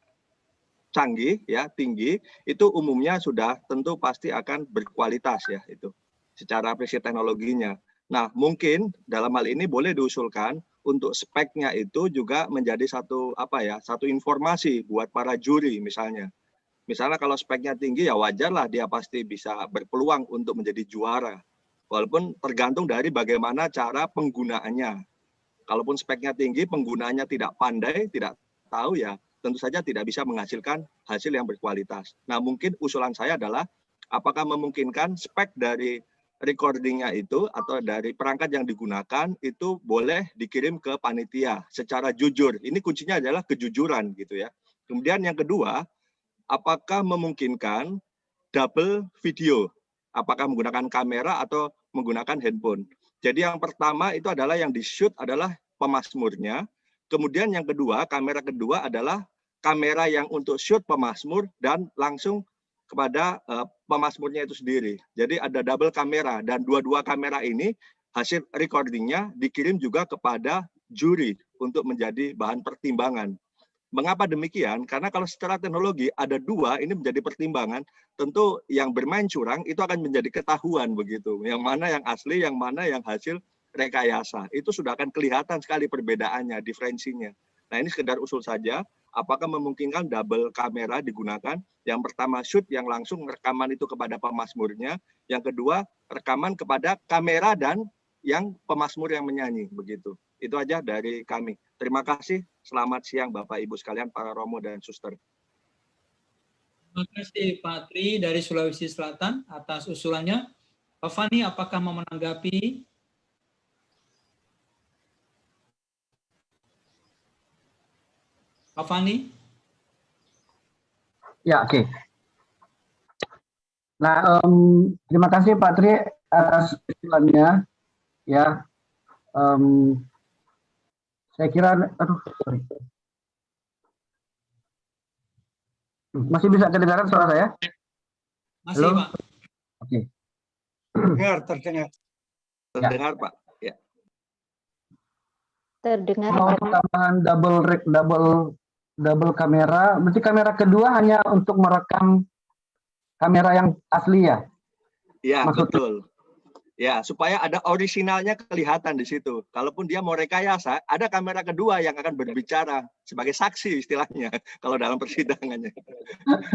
canggih, ya tinggi, itu umumnya sudah tentu pasti akan berkualitas ya itu secara aplikasi teknologinya. Nah, mungkin dalam hal ini boleh diusulkan untuk speknya itu juga menjadi satu satu informasi buat para juri misalnya. Misalnya kalau speknya tinggi ya wajarlah dia pasti bisa berpeluang untuk menjadi juara. Walaupun tergantung dari bagaimana cara penggunaannya. Kalaupun speknya tinggi, penggunaannya tidak pandai, tidak tahu ya tentu saja tidak bisa menghasilkan hasil yang berkualitas. Nah mungkin usulan saya adalah apakah memungkinkan spek dari recordingnya itu atau dari perangkat yang digunakan itu boleh dikirim ke panitia secara jujur. Ini kuncinya adalah kejujuran gitu ya. Kemudian yang kedua, apakah memungkinkan double video? Apakah menggunakan kamera atau menggunakan handphone? Jadi yang pertama itu adalah yang di-shoot adalah pemasmurnya. Kemudian yang kedua, kamera kedua adalah kamera yang untuk shoot pemasmur dan langsung kepada pemasmurnya itu sendiri. Jadi ada double kamera dan dua-dua kamera ini hasil recordingnya dikirim juga kepada juri untuk menjadi bahan pertimbangan. Mengapa demikian? Karena kalau secara teknologi ada dua ini menjadi pertimbangan, tentu yang bermain curang itu akan menjadi ketahuan begitu. Yang mana yang asli, yang mana yang hasil rekayasa. Itu sudah akan kelihatan sekali perbedaannya, diferensinya. Nah ini sekedar usul saja. Apakah memungkinkan double kamera digunakan? Yang pertama shoot yang langsung rekaman itu kepada pemasmurnya. Yang kedua rekaman kepada kamera dan yang pemasmur yang menyanyi. Begitu. Itu aja dari kami. Terima kasih. Selamat siang Bapak Ibu sekalian, para Romo dan Suster. Terima kasih Pak Tri dari Sulawesi Selatan atas usulannya. Pak Fani, apakah mau menanggapi? Pak Fani? Ya, oke. Nah, terima kasih Pak Tri atas usulannya. Ya, saya kira, sorry. Masih bisa kedengaran suara saya? Masih, halo? Pak. Oke. Terdengar. Terdengar, Pak. Ya. Terdengar. Kalau rekaman double kamera, berarti kamera kedua hanya untuk merekam kamera yang asli ya? Iya, maksudnya? Betul. Ya, supaya ada orisinalnya kelihatan di situ. Kalaupun dia mau rekayasa, ada kamera kedua yang akan berbicara sebagai saksi istilahnya kalau dalam persidangannya.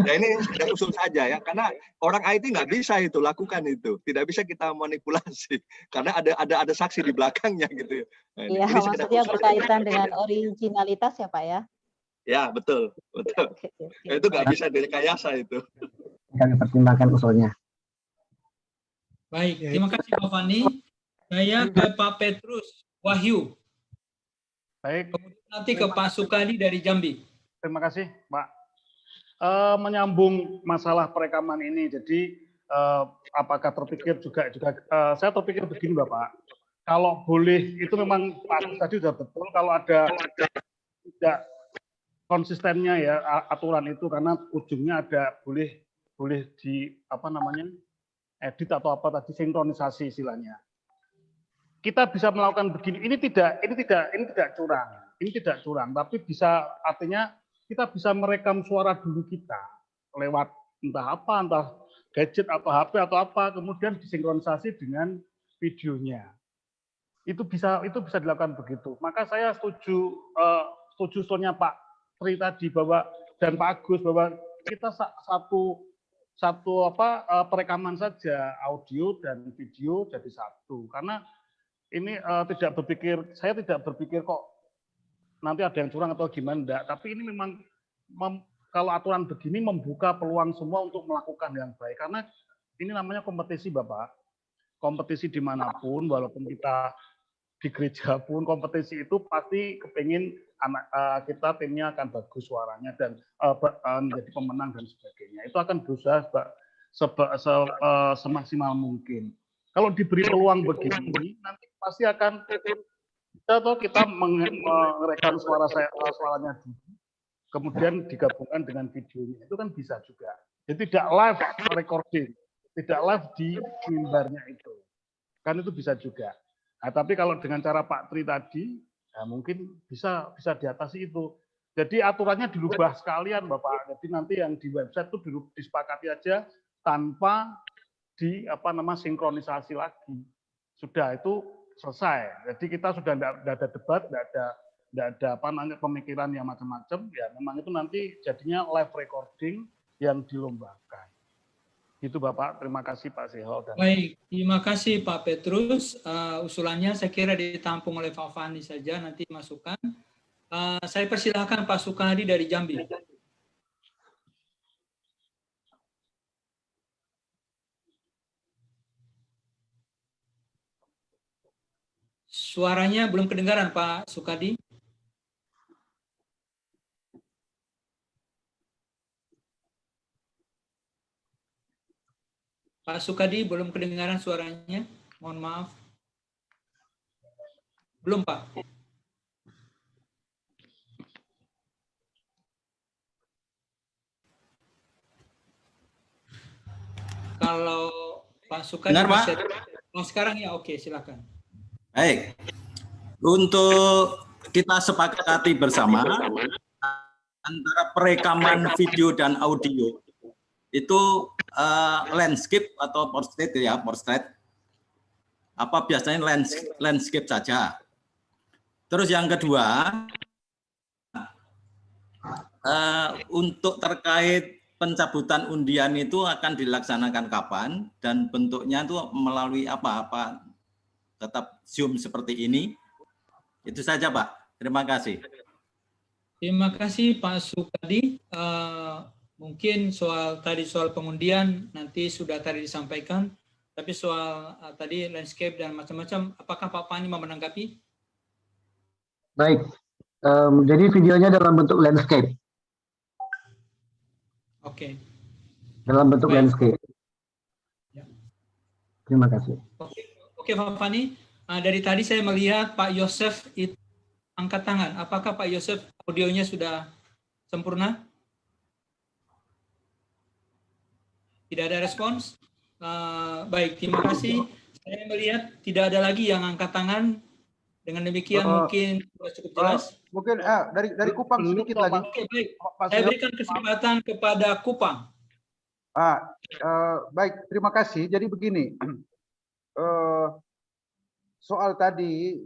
Ya ini sekedar usul saja ya, karena orang IT nggak bisa itu lakukan itu, tidak bisa kita manipulasi karena ada saksi di belakangnya gitu. Nah, Iya, maksudnya berkaitan dengan originalitas ya Pak ya? Ya betul. Itu nggak bisa direkayasa itu. Kami pertimbangkan usulnya. Baik, terima kasih Pak Fani. Saya ke Pak Petrus Wahyu. Baik. Kemudian nanti ke Pak Sukadi dari Jambi. Terima kasih, Pak. Menyambung masalah perekaman ini, jadi apakah terpikir juga saya terpikir begini, Bapak. Kalau boleh, itu memang Pak Agus tadi sudah betul. Kalau ada tidak konsistennya ya aturan itu, karena ujungnya ada boleh di edit atau apa tadi, sinkronisasi istilahnya. Kita bisa melakukan begini. Ini tidak curang, tapi bisa artinya kita bisa merekam suara dulu kita lewat entah gadget atau HP atau apa, kemudian disinkronisasi dengan videonya. Itu bisa dilakukan begitu. Maka saya setuju usulnya Pak Tri tadi bahwa dan Pak Agus bahwa kita satu perekaman saja, audio dan video jadi satu. Karena ini saya tidak berpikir kok nanti ada yang curang atau gimana, enggak. Tapi ini memang kalau aturan begini membuka peluang semua untuk melakukan yang baik. Karena ini namanya kompetisi, Bapak. Kompetisi dimanapun, walaupun kita di gereja pun, kompetisi itu pasti kepingin kita timnya akan bagus suaranya dan menjadi pemenang dan sebagainya. Itu akan berusaha semaksimal mungkin. Kalau diberi peluang begini, nanti pasti akan kita merekam suaranya dulu, kemudian digabungkan dengan videonya. Itu kan bisa juga. Jadi tidak live recording, tidak live di mimbarnya itu. Kan itu bisa juga. Nah, tapi kalau dengan cara Pak Tri tadi, ya mungkin bisa diatasi itu. Jadi aturannya dirubah sekalian, Bapak. Jadi nanti yang di website itu disepakati aja tanpa sinkronisasi lagi. Sudah itu selesai. Jadi kita sudah tidak ada debat, tidak ada apa namanya pemikiran yang macam-macam. Ya memang itu nanti jadinya live recording yang dilombakan. Itu Bapak. Terima kasih Pak Sihol. Baik, terima kasih Pak Petrus. Usulannya saya kira ditampung oleh Pak Fani saja, nanti masukan. Saya persilahkan Pak Sukadi dari Jambi. Suaranya belum kedengaran Pak Sukadi. Pak Sukadi belum kedengaran suaranya. Mohon maaf. Belum Pak. Kalau Pak Sukadi Dengar, Pak? Oh, sekarang ya, oke, silakan. Baik, untuk kita sepakati bersama antara perekaman video dan audio itu landscape atau portrait ya, portrait. Apa biasanya landscape saja. Terus yang kedua, untuk terkait pencabutan undian itu akan dilaksanakan kapan dan bentuknya itu melalui apa tetap Zoom seperti ini. Itu saja Pak. Terima kasih. Terima kasih Pak Sukadi. Mungkin soal pengundian nanti sudah tadi disampaikan, tapi soal tadi landscape dan macam-macam, apakah Pak Fani mau menanggapi? Baik, jadi videonya dalam bentuk landscape. Oke. Dalam bentuk landscape. Ya. Terima kasih. Oke Pak Fani, dari tadi saya melihat Pak Yosef itu angkat tangan. Apakah Pak Yosef audionya sudah sempurna? Tidak ada respons? Baik, terima kasih. Saya melihat tidak ada lagi yang angkat tangan. Dengan demikian mungkin sudah cukup jelas. Mungkin dari Kupang sedikit lagi. Oke, baik. Saya berikan kesempatan kepada Kupang. Baik, terima kasih. Jadi begini, soal tadi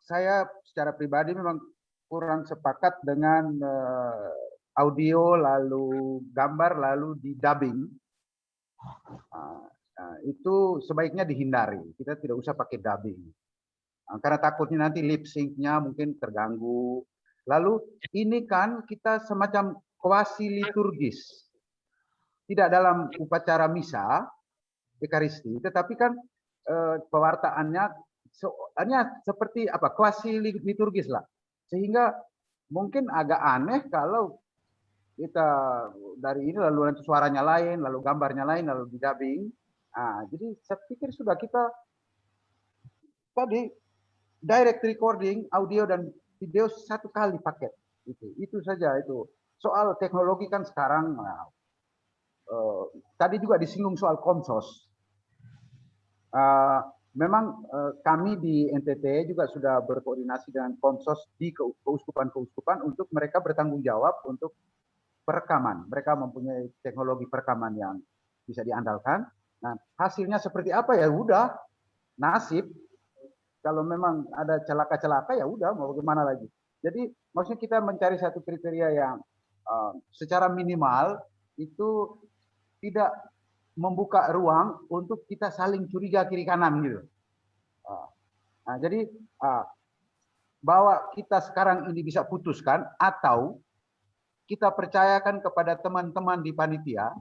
saya secara pribadi memang kurang sepakat dengan audio lalu gambar lalu di dubbing. Itu sebaiknya dihindari. Kita tidak usah pakai dubbing. Karena takutnya nanti lip sync-nya mungkin terganggu. Lalu ini kan kita semacam kuasi liturgis. Tidak dalam upacara misa, Ekaristi, tetapi kan pewartaannya hanya seperti apa? Kuasi liturgis lah. Sehingga mungkin agak aneh kalau kita dari ini lalu nanti suaranya lain, lalu gambarnya lain, lalu di dubbing. Jadi saya pikir sudah kita tadi direct recording audio dan video satu kali paket. Itu saja itu. Soal teknologi kan sekarang tadi juga disinggung soal konsos. Memang kami di NTT juga sudah berkoordinasi dengan konsos di keuskupan-keuskupan untuk mereka bertanggung jawab untuk perekaman. Mereka mempunyai teknologi perekaman yang bisa diandalkan. Nah, hasilnya seperti apa ya udah nasib. Kalau memang ada celaka-celaka ya udah mau bagaimana lagi. Jadi maksudnya kita mencari satu kriteria yang secara minimal itu tidak membuka ruang untuk kita saling curiga kiri kanan gitu. Jadi bahwa kita sekarang ini bisa putuskan atau kita percayakan kepada teman-teman di panitia,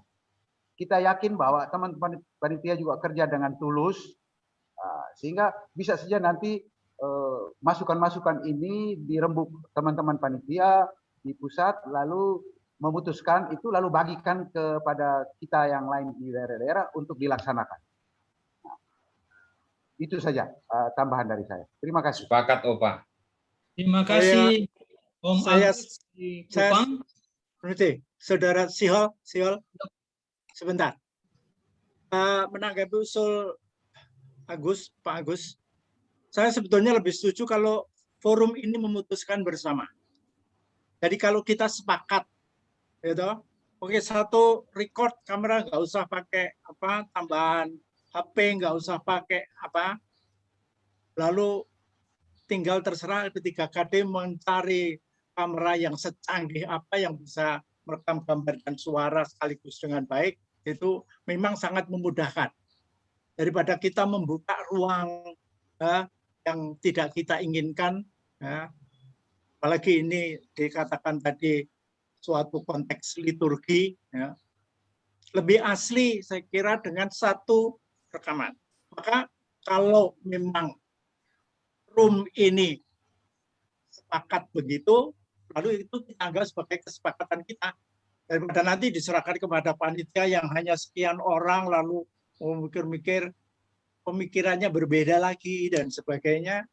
kita yakin bahwa teman-teman panitia juga kerja dengan tulus, sehingga bisa saja nanti masukan-masukan ini dirembuk teman-teman panitia di pusat, lalu memutuskan itu, lalu bagikan kepada kita yang lain di daerah-daerah untuk dilaksanakan. Itu saja tambahan dari saya. Terima kasih. Sepakat, Opa. Terima kasih, Om Agus di Kupang. Saudara Sihol, sebentar. Menanggapi usul Pak Agus, saya sebetulnya lebih setuju kalau forum ini memutuskan bersama. Jadi kalau kita sepakat, gitu, oke, satu record kamera nggak usah pakai tambahan HP, nggak usah pakai lalu tinggal terserah LP3KD mencari kamera yang secanggih apa yang bisa merekam gambar dan suara sekaligus dengan baik, itu memang sangat memudahkan. Daripada kita membuka ruang yang tidak kita inginkan, apalagi ini dikatakan tadi suatu konteks liturgi, lebih asli saya kira dengan satu rekaman. Maka kalau memang room ini sepakat begitu, lalu itu kita anggap sebagai kesepakatan kita. Daripada nanti diserahkan kepada panitia yang hanya sekian orang, lalu mikir-mikir, pemikirannya berbeda lagi dan sebagainya.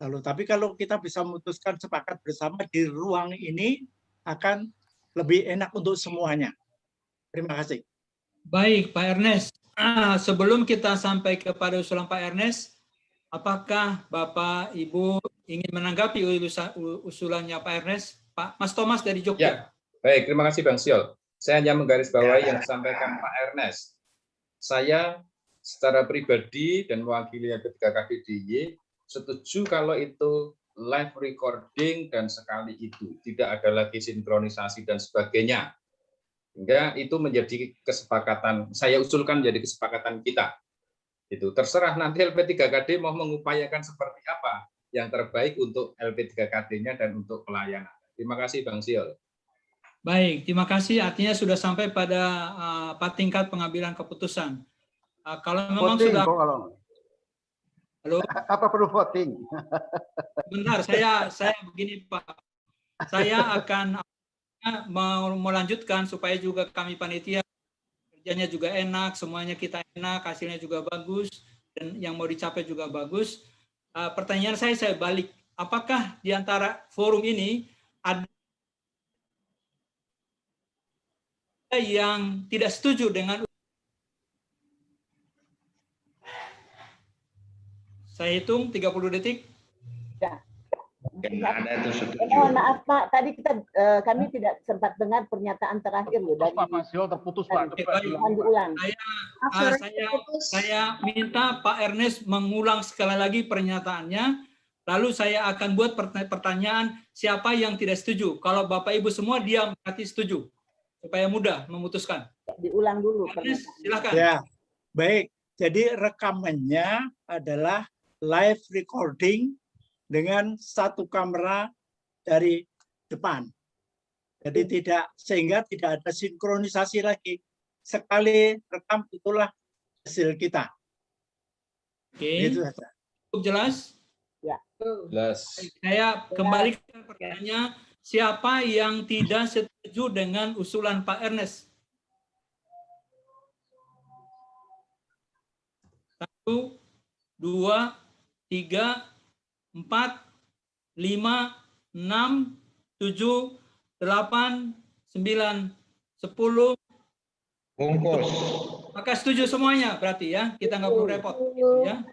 Lalu, tapi kalau kita bisa memutuskan sepakat bersama di ruang ini, akan lebih enak untuk semuanya. Terima kasih. Baik, Pak Ernest. Sebelum kita sampai kepada usulan Pak Ernest, apakah Bapak Ibu ingin menanggapi usulannya Pak Ernest? Pak Mas Thomas dari Jogja. Ya, baik, terima kasih Bang Siol. Saya hanya menggarisbawahi yang disampaikan Pak Ernest. Saya secara pribadi dan mewakili LP3KD DIY setuju kalau itu live recording dan sekali itu, tidak ada lagi sinkronisasi dan sebagainya. Hingga itu menjadi kesepakatan, saya usulkan menjadi kesepakatan kita. Itu terserah nanti LP3KD mau mengupayakan seperti apa yang terbaik untuk LP3KD-nya dan untuk pelayanan. Terima kasih Bang Siol. Baik, terima kasih. Artinya sudah sampai pada tingkat pengambilan keputusan. Kalau memang voting, sudah. kalau... Halo. Apa perlu voting? Bentar, saya begini Pak. Saya akan melanjutkan supaya juga kami panitia kerjanya juga enak, semuanya kita enak, hasilnya juga bagus, dan yang mau dicapai juga bagus. Pertanyaan saya balik, apakah di antara forum ini ada yang tidak setuju dengan saya hitung 30 detik? Ya. Ada itu setuju. Mohon maaf Pak, tadi kami tidak sempat dengar pernyataan terakhir loh dari Pak Masio terputus Pak. diulang. Saya minta Pak Ernest mengulang sekali lagi pernyataannya, lalu saya akan buat pertanyaan siapa yang tidak setuju. Kalau Bapak Ibu semua diam berarti setuju, supaya mudah memutuskan. Diulang dulu. Ernest, silakan. Ya, baik. Jadi rekamannya adalah live recording dengan satu kamera dari depan. Jadi sehingga tidak ada sinkronisasi lagi. Sekali rekam itulah hasil kita. Oke. Itu saja. Cukup jelas? Ya. Jelas. Saya kembali ke pertanyaannya, siapa yang tidak setuju dengan usulan Pak Ernest? 1, 2, 3, 4, 5, 6, 7, 8, 9, 10. Bungkus. Maka setuju semuanya berarti ya, kita nggak perlu repot ya.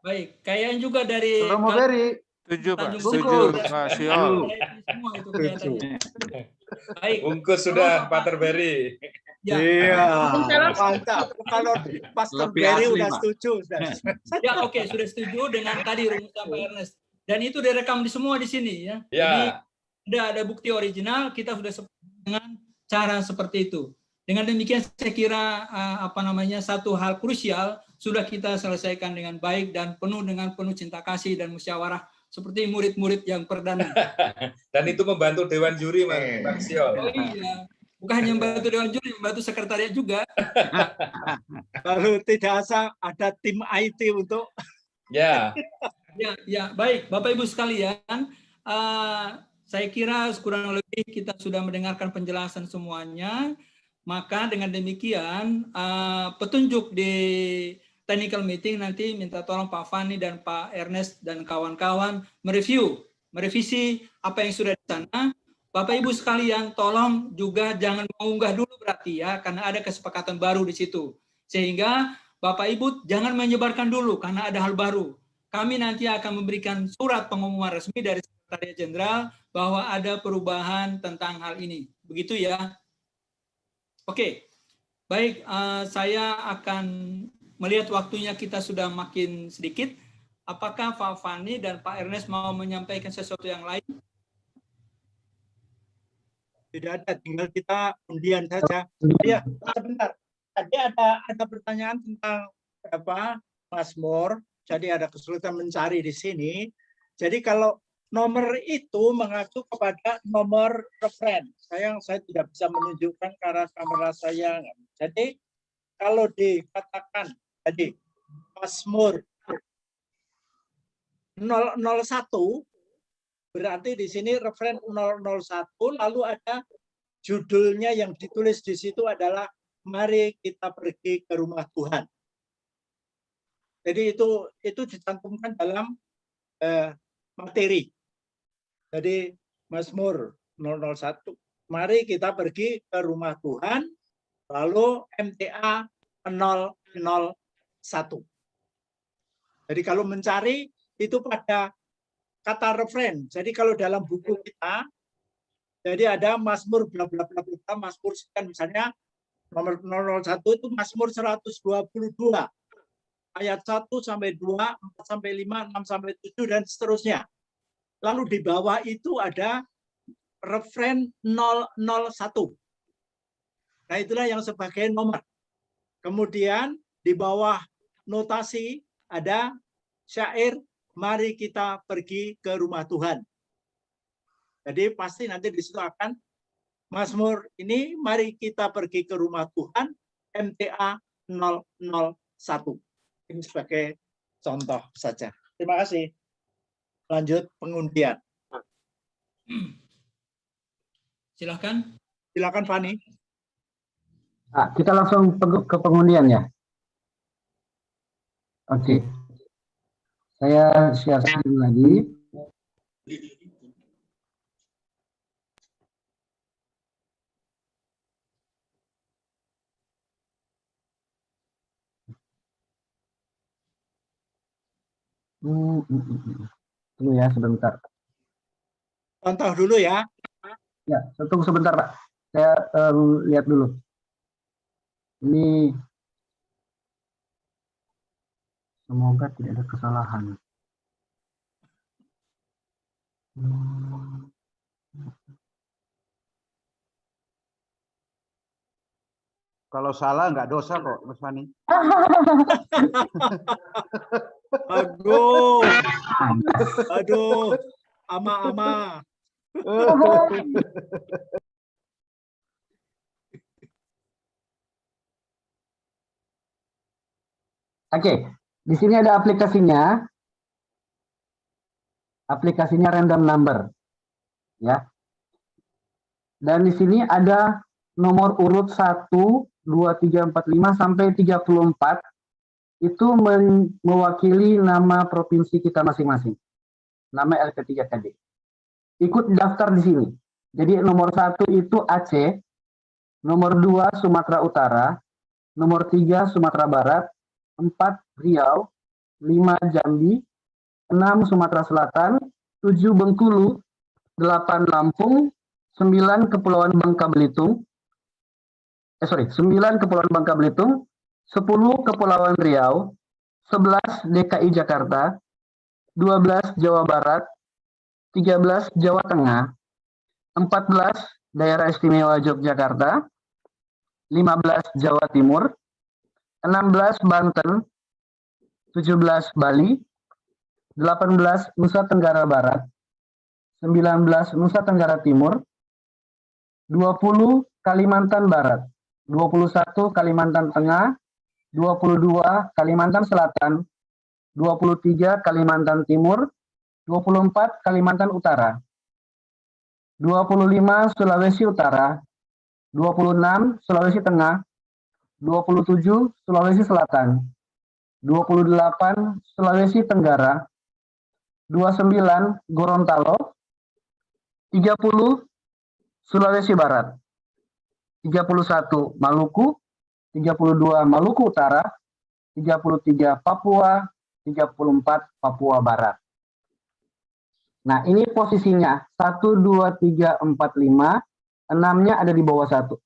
Baik, kayaknya juga dari Romo Beri. Setuju Pak, Tanjung setuju Bungkus. Pak Siol. Semua itu kelihatannya. Baik. Bungkus sudah Pater Beri. Ya. Iya, mantap. Kalau Pastor Lebih Beri asli, udah Mak. setuju. Ya, oke, sudah setuju dengan tadi rumusan Pak Ernest. Dan itu direkam di semua di sini ya. Ya. Jadi ada bukti original, kita sudah dengan cara seperti itu. Dengan demikian saya kira satu hal krusial sudah kita selesaikan dengan baik dan dengan penuh cinta kasih dan musyawarah seperti murid-murid yang perdana. Dan itu membantu Dewan Juri Bang Siol. Oh iya. Bukan hanya membantu Dewan Juri, membantu sekretariat juga. Lalu tidak ada tim IT untuk. Ya. Ya, baik, Bapak Ibu sekalian, saya kira kurang lebih kita sudah mendengarkan penjelasan semuanya. Maka dengan demikian petunjuk di technical meeting nanti minta tolong Pak Fani dan Pak Ernest dan kawan-kawan merevisi apa yang sudah di sana. Bapak Ibu sekalian, tolong juga jangan mengunggah dulu berarti ya, karena ada kesepakatan baru di situ. Sehingga Bapak Ibu jangan menyebarkan dulu karena ada hal baru. Kami nanti akan memberikan surat pengumuman resmi dari Sekretariat Jenderal bahwa ada perubahan tentang hal ini. Begitu ya. Oke, baik. Saya akan melihat waktunya kita sudah makin sedikit. Apakah Pak Fani dan Pak Ernest mau menyampaikan sesuatu yang lain? Tidak ada, tinggal kita undian saja. Ya, sebentar. Tadi ada pertanyaan tentang apa Mazmur. Jadi ada kesulitan mencari di sini. Jadi kalau nomor itu mengacu kepada nomor referen. Saya tidak bisa menunjukkan karena kamera saya. Jadi kalau dikatakan tadi Mazmur 001 berarti di sini referen 001 lalu ada judulnya yang ditulis di situ adalah mari kita pergi ke rumah Tuhan. Jadi itu dicantumkan dalam materi. Jadi Mazmur 001, mari kita pergi ke rumah Tuhan, lalu MTA 001. Jadi kalau mencari itu pada kata referen. Jadi kalau dalam buku kita, jadi ada Mazmur bla bla bla bla, Mazmur sekian misalnya nomor 001 itu Mazmur 122. Ayat 1 sampai 2, 4 sampai 5, 6 sampai 7 dan seterusnya. Lalu di bawah itu ada referen 001. Nah, itulah yang sebagai nomor. Kemudian di bawah notasi ada syair mari kita pergi ke rumah Tuhan. Jadi pasti nanti di situ akan Mazmur ini mari kita pergi ke rumah Tuhan MTA 001. Ini sebagai contoh saja. Terima kasih. Lanjut pengundian. Silakan. Silakan Fani. Nah, kita langsung ke pengundian ya. Oke. Saya share screen lagi. Tunggu ya sebentar. Contoh dulu ya. Ya, tunggu sebentar Pak. Saya lihat dulu. Ini semoga tidak ada kesalahan. Kalau salah nggak dosa kok, Mas Fani. Aduh, aduh, ama. Oke, di sini ada aplikasinya. Aplikasinya random number, ya. Dan di sini ada nomor urut 1, 2, 3, 4, 5 sampai 34. Itu mewakili nama provinsi kita masing-masing. Nama LP3KD. Ikut daftar di sini. Jadi nomor 1 itu Aceh, nomor 2 Sumatera Utara, nomor 3 Sumatera Barat, 4 Riau, 5 Jambi, 6 Sumatera Selatan, 7 Bengkulu, 8 Lampung, 9 Kepulauan Bangka Belitung, 9 Kepulauan Bangka Belitung, 10 Kepulauan Riau, 11 DKI Jakarta, 12 Jawa Barat, 13 Jawa Tengah, 14 Daerah Istimewa Yogyakarta, 15 Jawa Timur, 16 Banten, 17 Bali, 18 Nusa Tenggara Barat, 19 Nusa Tenggara Timur, 20 Kalimantan Barat, 21 Kalimantan Tengah, 22 Kalimantan Selatan, 23 Kalimantan Timur, 24 Kalimantan Utara, 25 Sulawesi Utara, 26 Sulawesi Tengah, 27 Sulawesi Selatan, 28 Sulawesi Tenggara, 29 Gorontalo, 30 Sulawesi Barat, 31 Maluku, 32 Maluku Utara, 33 Papua, 34 Papua Barat. Nah, ini posisinya 1, 2, 3, 4, 5, 6-nya ada di bawah 1.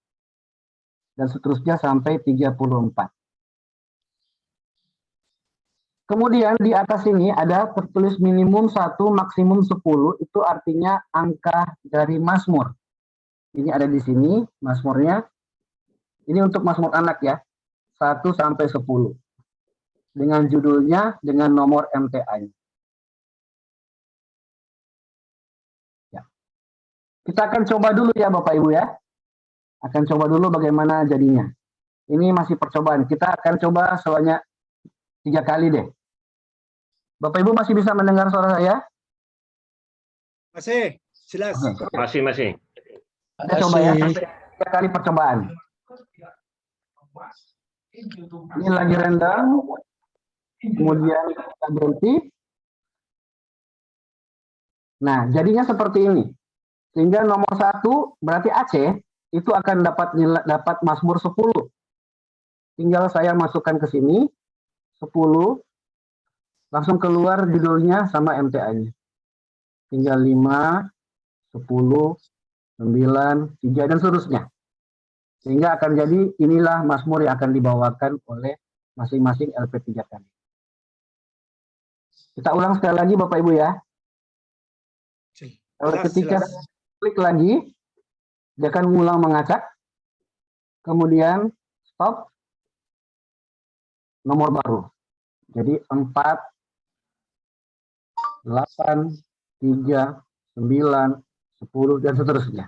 Dan seterusnya sampai 34. Kemudian di atas ini ada tertulis minimum 1, maksimum 10, itu artinya angka dari Mazmur. Ini ada di sini Mazmurnya. Ini untuk Mazmur anak ya, 1 sampai 10. Dengan judulnya, dengan nomor MTA-nya. Ya. Kita akan coba dulu ya Bapak Ibu ya. Akan coba dulu bagaimana jadinya. Ini masih percobaan. Kita akan coba sebanyak 3 kali deh. Bapak Ibu masih bisa mendengar suara saya? Masih, jelas. Masih. Kita coba ya, 3 kali percobaan. Ini lagi random, kemudian kita berhenti. Nah, jadinya seperti ini. Sehingga nomor 1 berarti Aceh itu akan dapat Mazmur 10. Tinggal saya masukkan ke sini 10. Langsung keluar judulnya sama MTA-nya. Tinggal 5, 10, 9, 3, dan seterusnya. Sehingga akan jadi inilah Mazmur yang akan dibawakan oleh masing-masing LP3 kali. Kita ulang sekali lagi Bapak Ibu ya. Ketika klik lagi, dia akan mengulang mengacak. Kemudian stop. Nomor baru. Jadi 4, 8, 3, 9, 10, dan seterusnya.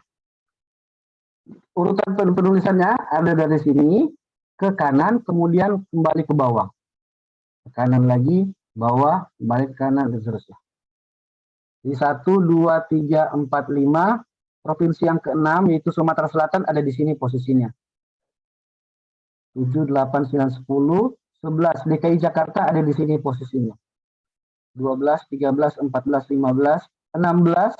Urutan penulisannya ada dari sini ke kanan, kemudian kembali ke bawah. Ke kanan lagi, bawah, balik ke kanan, dan seterusnya. Di 1, 2, 3, 4, 5, provinsi yang ke-6 yaitu Sumatera Selatan ada di sini posisinya. 7, 8, 9, 10, 11 DKI Jakarta ada di sini posisinya. 12, 13, 14, 15, 16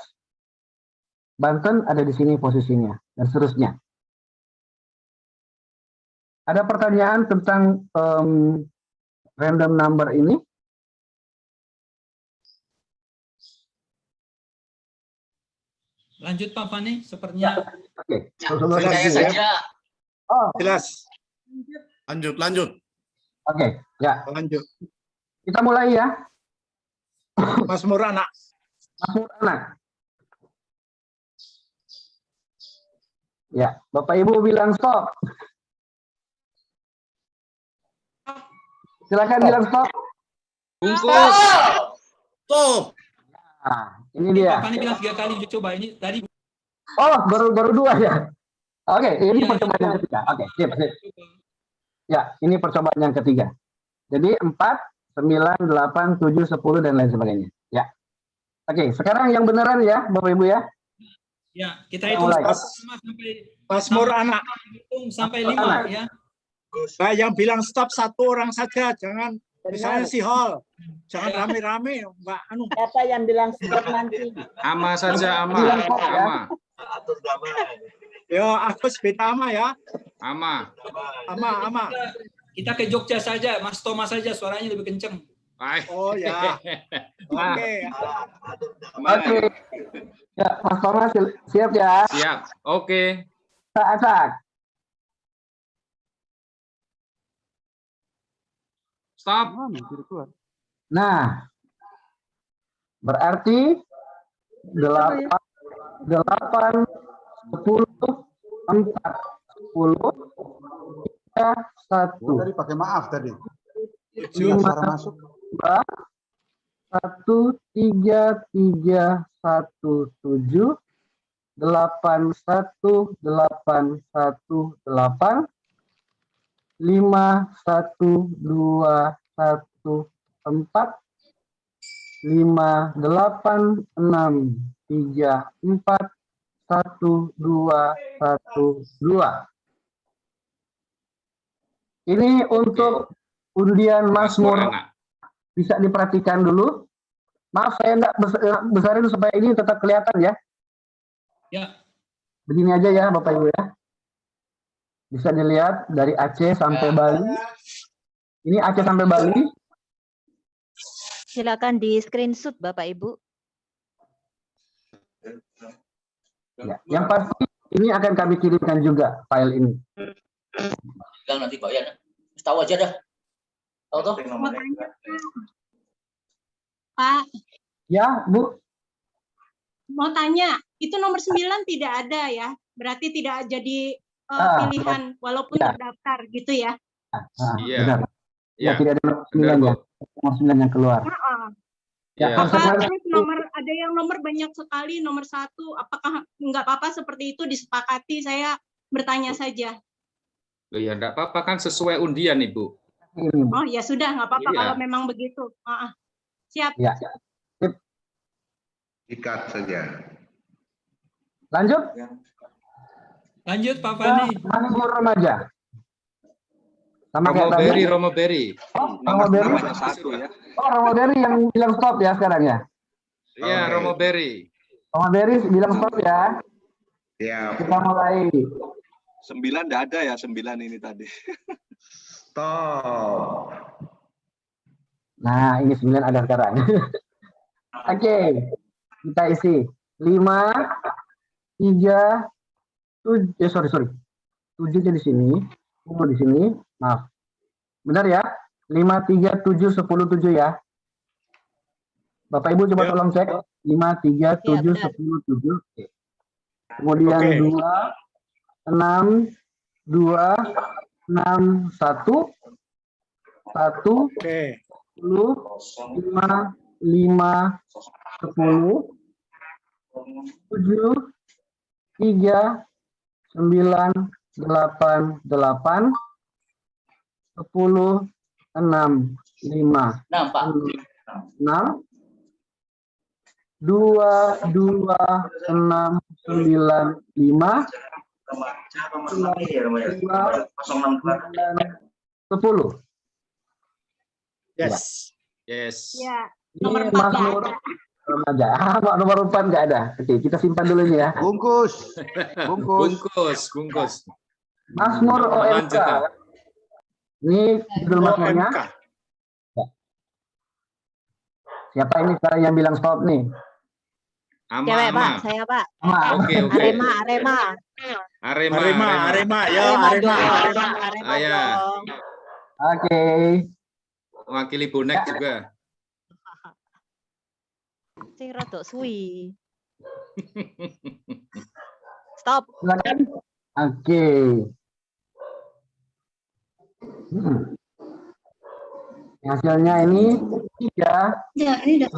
Banten ada di sini posisinya, dan seterusnya. Ada pertanyaan tentang random number ini? Lanjut Pak Fani, sepertinya. Oke. Saya saja. Oh, jelas. Lanjut. Oke, ya. Lanjut. Kita mulai ya. Mazmur anak. Mazmur anak. Ya, Bapak Ibu bilang stop. Silakan bilang stop. Bungkus. Stop. Nah, ini dia. Pak Fani bilang 3 kali uji coba ini tadi. Oh, baru 2 ya. Oke, ini percobaan yang ketiga. Oke, sip. Ya, ini percobaan yang ketiga. Jadi 4, 9, 8, 7, 10 dan lain sebagainya. Ya. Oke, sekarang yang beneran ya, Bapak Ibu ya. Ya, kita hitung sampai Mazmur anak. Sampai 5 ya. Nah, yang bilang stop 1 orang saja, jangan misalnya si Hall. Jangan rame-rame, Mbak Anu. Siapa yang bilang stop nanti? Ama saja, Ama. Bilang stop, ya. Ama. Yo, aku beta Ama ya. Ama. Kita ke Jogja saja, Mas Thomas saja suaranya lebih kenceng. Oh ya. Oke. Oke. Ya, Mas Thomas siap ya? Siap. Oke. Acak. Stop. Nah, berarti 8, 10, 4, 10, 3, 1. Tadi pakai maaf tadi. 5, 1, 3, 3, 1, 7, 8, 1, 8, 1, 8, 5, 1, 2, 1, 4, 5, 8, 6, 3, 4, 1, 2, 1, 2. Ini untuk undian Mazmur. Bisa diperhatikan dulu. Maaf, saya enggak besarin supaya ini tetap kelihatan ya. Ya. Begini aja ya Bapak Ibu ya. Bisa dilihat dari Aceh sampai Bali. Ini Aceh sampai Bali. Silakan di screenshot Bapak Ibu. Ya, yang pasti ini akan kami kirimkan juga file ini. Bilang nanti Pak Yan. Tahu aja dah. Tahu toh? Pak, Ya, Bu. mau tanya, itu nomor 9 tidak ada ya? Berarti tidak jadi pilihan walaupun ya. terdaftar gitu ya? Iya. Benar. Ya, Iya. tidak ada nomor 9 Benar, Bu. ya. Nomor 9 yang keluar. Ya, Iya. konsekuensi Terus nomor ada yang nomor banyak sekali, nomor 1, apakah nggak apa-apa seperti itu disepakati? Saya bertanya saja. Loh ya enggak apa-apa kan sesuai undian, Ibu. Oh ya sudah, nggak apa-apa Iya. kalau memang begitu. Siap. Ya. Ikat saja. Lanjut. Lanjut Pak Fani. Masmur remaja. Sama kayak tadi. Romo Berry. Romo Berry. Ya. Oh, Romo Berry yang bilang stop ya sekarang ya. Iya, Romo Berry. Romo Berry bilang stop ya. Ya. Kita mulai. 9 enggak ada ya, 9 ini tadi. Stop. Nah, ini 9 ada sekarang. Oke, kita isi 5, 3, 7. Sorry. 7 di sini, 10 di sini. Maaf. Benar ya? 5, 3, 7, 10, 7 ya. Bapak Ibu coba tolong cek. 5, 3, 7, 10, 7. Oke. Kemudian 2, 6, 2, 6, 1, 1, 10, 5, 5, 10, 7, 3, 9, 8, 8, 10, 6, 5, 6, 2, 2, 6, 9, 5, 10. Yes. Yes. Ya, Ini Masmur remaja. Nomor 4 nggak ada. Oke, kita simpan dulu ini ya. Bungkus. Bungkus. Masmur OMK. Lanjutkan. Ini judul Masmurnya. Ya. Siapa ini sekarang yang bilang stop nih? Cewek, Pak. Saya, Pak. Oke. Arema. Ya, Arema. Ya. Oke. Mewakili bonek juga. Sing rada suwi. Stop. Silakan. Oke. Hasilnya ini 3, Ya, ini udah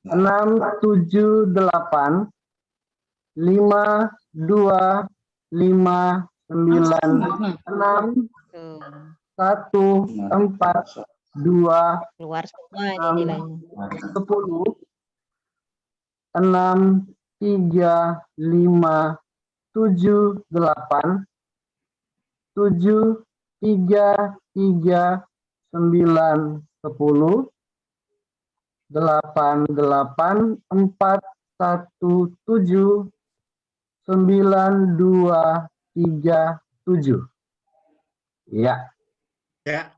6, 7, 8, 5, 2, 5, 9, 6, 1, 4, 2, Keluar semua ini nilainya. 10, 6, 3, 5, 7, 8, 7, 3, 3, 9, 10, 8, 8, 4, 1, 7, 9, 2, 3, 7. Ya. Ya.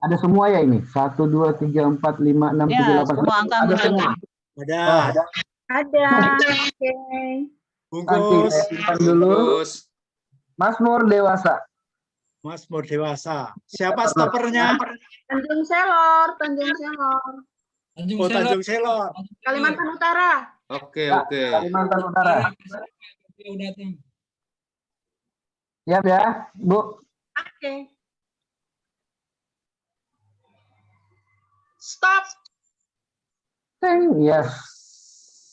Ada semua ya ini? 1, 2, 3, 4, 5, 6, 7, 8, semua angka ada semua. Ada. Ada. Oke. Oke, saya simpan dulu. Masmur dewasa. Masmur dewasa. Siapa stopernya? Tanjung Selor. Oh, Tanjung Selor. Kalimantan Utara. Oke. Kalimantan Utara. Siap ya, Bu? Oke. Stop. Yes.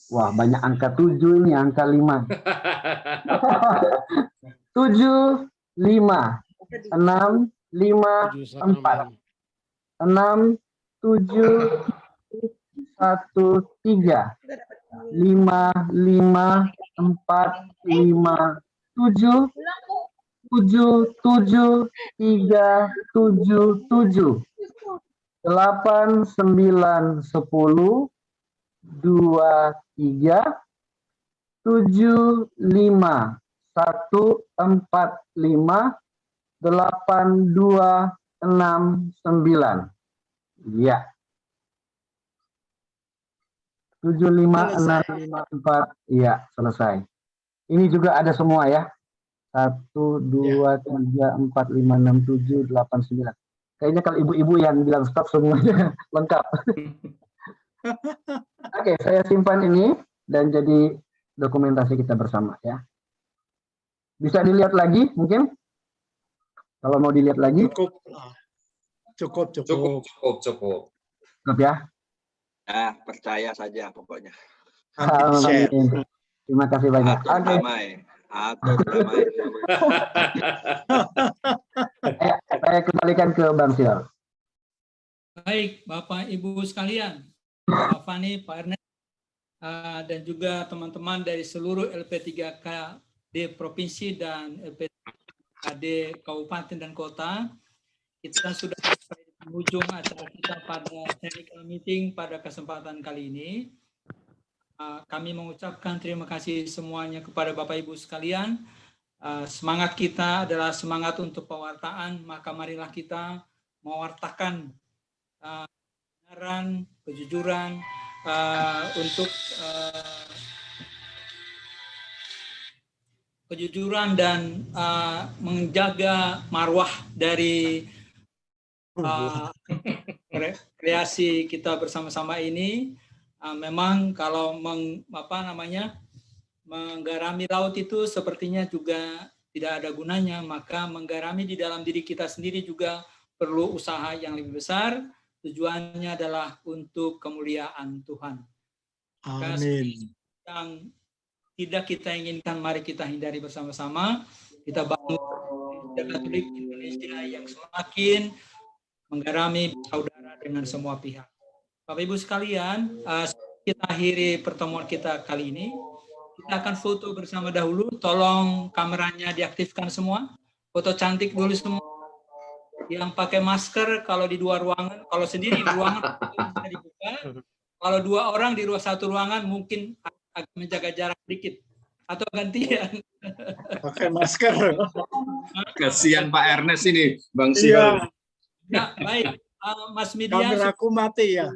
Wah, banyak angka 7 ini, angka 5. 7, 5, 6, 5, 4, 6, 7, 1, 3, 5, 5, 4, 5, 7, 7, 7, 3, 7, 7, 8, 9, 10, 2, 3, 7, 5, 1, 4, 5, 8, 2, 6, 9. Ya. 7, 5, 6, 5, 4. Ya, selesai. Ini juga ada semua ya. 1, 2, 3, 4, 5, 6, 7, 8, 9. Kayaknya kalau ibu-ibu yang bilang stop semuanya lengkap. Oke, saya simpan ini dan jadi dokumentasi kita bersama ya. Bisa dilihat lagi mungkin? Kalau mau dilihat lagi? Cukup. Cukup ya? Nah, percaya saja pokoknya. Amin. Terima kasih banyak. Atur damai. Atur damai. Saya kembalikan ke Bang Sil. Baik, Bapak Ibu sekalian, Pak Fani, Pak Ernest, dan juga teman-teman dari seluruh LP3KD Provinsi dan LP3KD Kabupaten dan Kota, kita sudah sampai di penghujung acara kita pada technical meeting pada kesempatan kali ini. Kami mengucapkan terima kasih semuanya kepada Bapak Ibu sekalian. Semangat kita adalah semangat untuk pewartaan, maka marilah kita mewartakan kebenaran, kejujuran untuk kejujuran dan menjaga marwah dari kreasi kita bersama-sama ini. Memang kalau menggarami laut itu sepertinya juga tidak ada gunanya, maka menggarami di dalam diri kita sendiri juga perlu usaha yang lebih besar. Tujuannya adalah untuk kemuliaan Tuhan. Amin. Yang tidak kita inginkan, mari kita hindari bersama-sama. Kita bangun Katolik Indonesia yang semakin menggarami saudara dengan semua pihak. Bapak Ibu sekalian, kita akhiri pertemuan kita kali ini. Kita akan foto bersama dahulu. Tolong kameranya diaktifkan semua. Foto cantik dulu semua. Yang pakai masker kalau di dua ruangan, kalau sendiri di ruangan bisa dibuka. Kalau dua orang di satu ruangan mungkin agak menjaga jarak sedikit. Atau gantian. Pakai masker. Kasihan Pak Ernest ini, Bang Sion. Ya, baik. Mas Midian. Kameraku mati ya.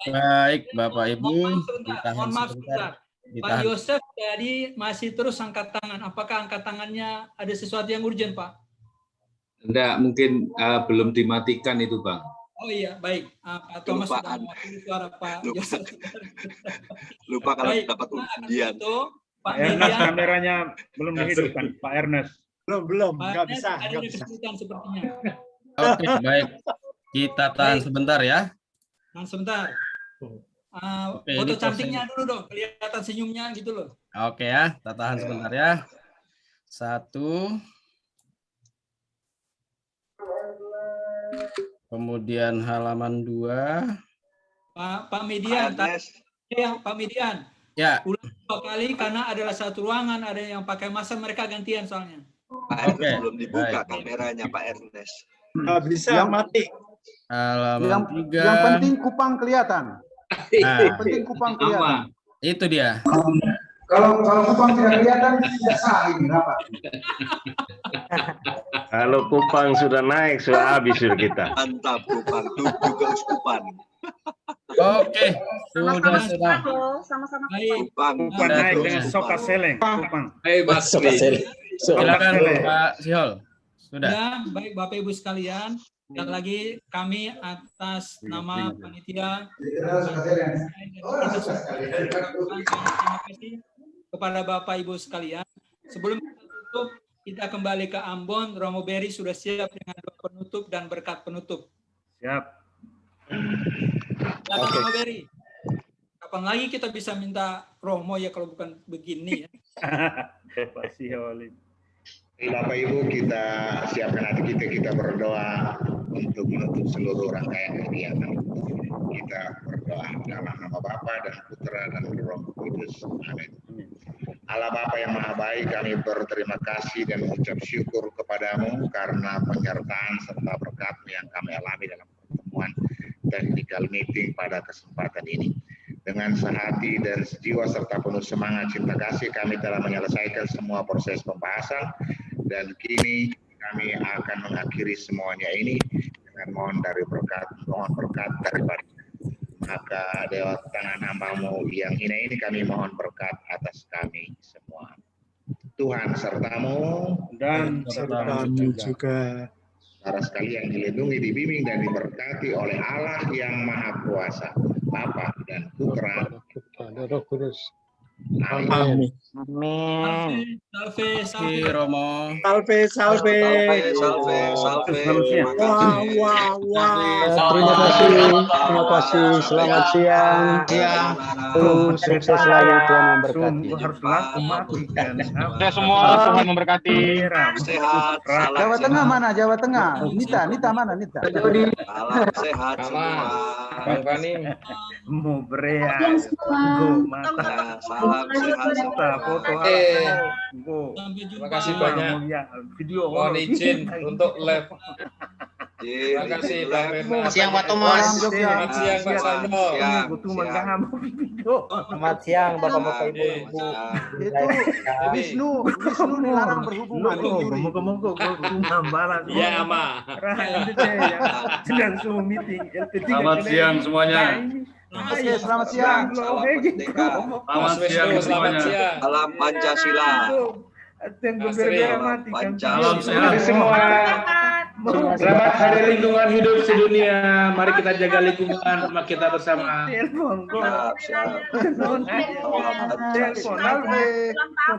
Baik, Bapak Ibu. Mohon maaf sebentar. Pak Yosef tadi masih terus angkat tangan. Apakah angkat tangannya ada sesuatu yang urgent, Pak? Enggak, mungkin belum dimatikan itu, Bang. Oh iya, baik. Pak Thomas sudah mewakili suara Pak Yosef. Lupa kalau Baik, dapat ujian. Pak Ernest Median. kameranya belum dihidupkan, Pak Ernest. Belum, Pak nggak Ernest bisa. ada Nggak bisa. kesulitan sepertinya. Oke, baik. Kita tahan sebentar ya. Nah, sebentar. Oke, Foto ini cantiknya dulu dong, kelihatan senyumnya gitu loh. Oke ya, kita tahan sebentar ya. 1. Kemudian halaman 2. Pak Median, Pak Median. Ya. Ulang 2 kali karena adalah satu ruangan, ada yang pakai masker, mereka gantian soalnya. Pak Ernest belum dibuka kameranya, Pak Ernest. Nggak bisa, mati. Halaman 3. Yang penting kupang kelihatan. Nah, Yang penting kupang kelihatan. itu dia. Kalau kupang tidak kelihatan tidak sah ini rapat. Kalau kupang sudah naik, sudah habis sudah kita. Mantap kupang, juga uskupan. Oke, sudah. Sama-sama. Kupang naik dengan soka seleng. Kupang. Mas Silakan Pak Sihol. Sudah. Ya, baik Bapak Ibu sekalian. Sekali lagi kami atas nama panitia terima kasih kepada Bapak Ibu sekalian. Sebelum kita tutup, kita kembali ke Ambon. Romo Berry sudah siap dengan doa penutup dan berkat penutup. Siap. Romo Berry. Kapan lagi kita bisa minta Romo ya kalau bukan begini ya. Pak Siholin. Bapak Ibu, kita siapkan hati kita berdoa untuk menutup seluruh rangkaian kegiatan. Kita berdoa dalam nama Bapa dan Putra dan Roh Kudus. Amin. Allah Bapa yang Maha Baik, kami berterima kasih dan mengucap syukur kepadamu karena penyertaan serta berkat-Mu yang kami alami dalam pertemuan technical meeting pada kesempatan ini. Dengan sehati dan sejiwa serta penuh semangat cinta kasih kami telah menyelesaikan semua proses pembahasan dan kini kami akan mengakhiri semuanya ini dengan mohon berkat daripada maka Dewa tangan hamba-Mu yang hina ini kami mohon berkat atas kami semua. Tuhan sertamu dan sertamu juga. saudara sekalian dilindungi, dibimbing, dan diberkati oleh Allah yang Maha Kuasa, Bapa dan Putra. Roh Kudus. Amin. Amin. Salve, salve. Romo. Salve, salve. Wah, wah, wah. Terima kasih. Selamat siang. Sukses selalu, Tuhan memberkati. Harus laku matikan. Sudah semua, Tuhan memberkati. Sehat. Jawa Tengah mana? Jawa Tengah. Nita mana? Nita. Salam sehat semua. Bang Fani. Mau berea. Salam sehat semua. Foto Terima kasih banyak. Video Mohon izin untuk live. Terima kasih Bang Firman. Siang Pak Thomas. Selamat siang Pak Sando. Selamat siang Bapak-bapak Ibu. Wisnu dilarang berhubungan. Iya, Ma. Sedang Zoom meeting. Selamat siang semuanya. Oke, selamat siang. Selamat siang semuanya. Salam Pancasila. Salam sehat semua. Selamat Hari Lingkungan Hidup Sedunia. Mari kita jaga lingkungan rumah kita bersama. Siap.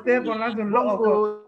Telepon langsung.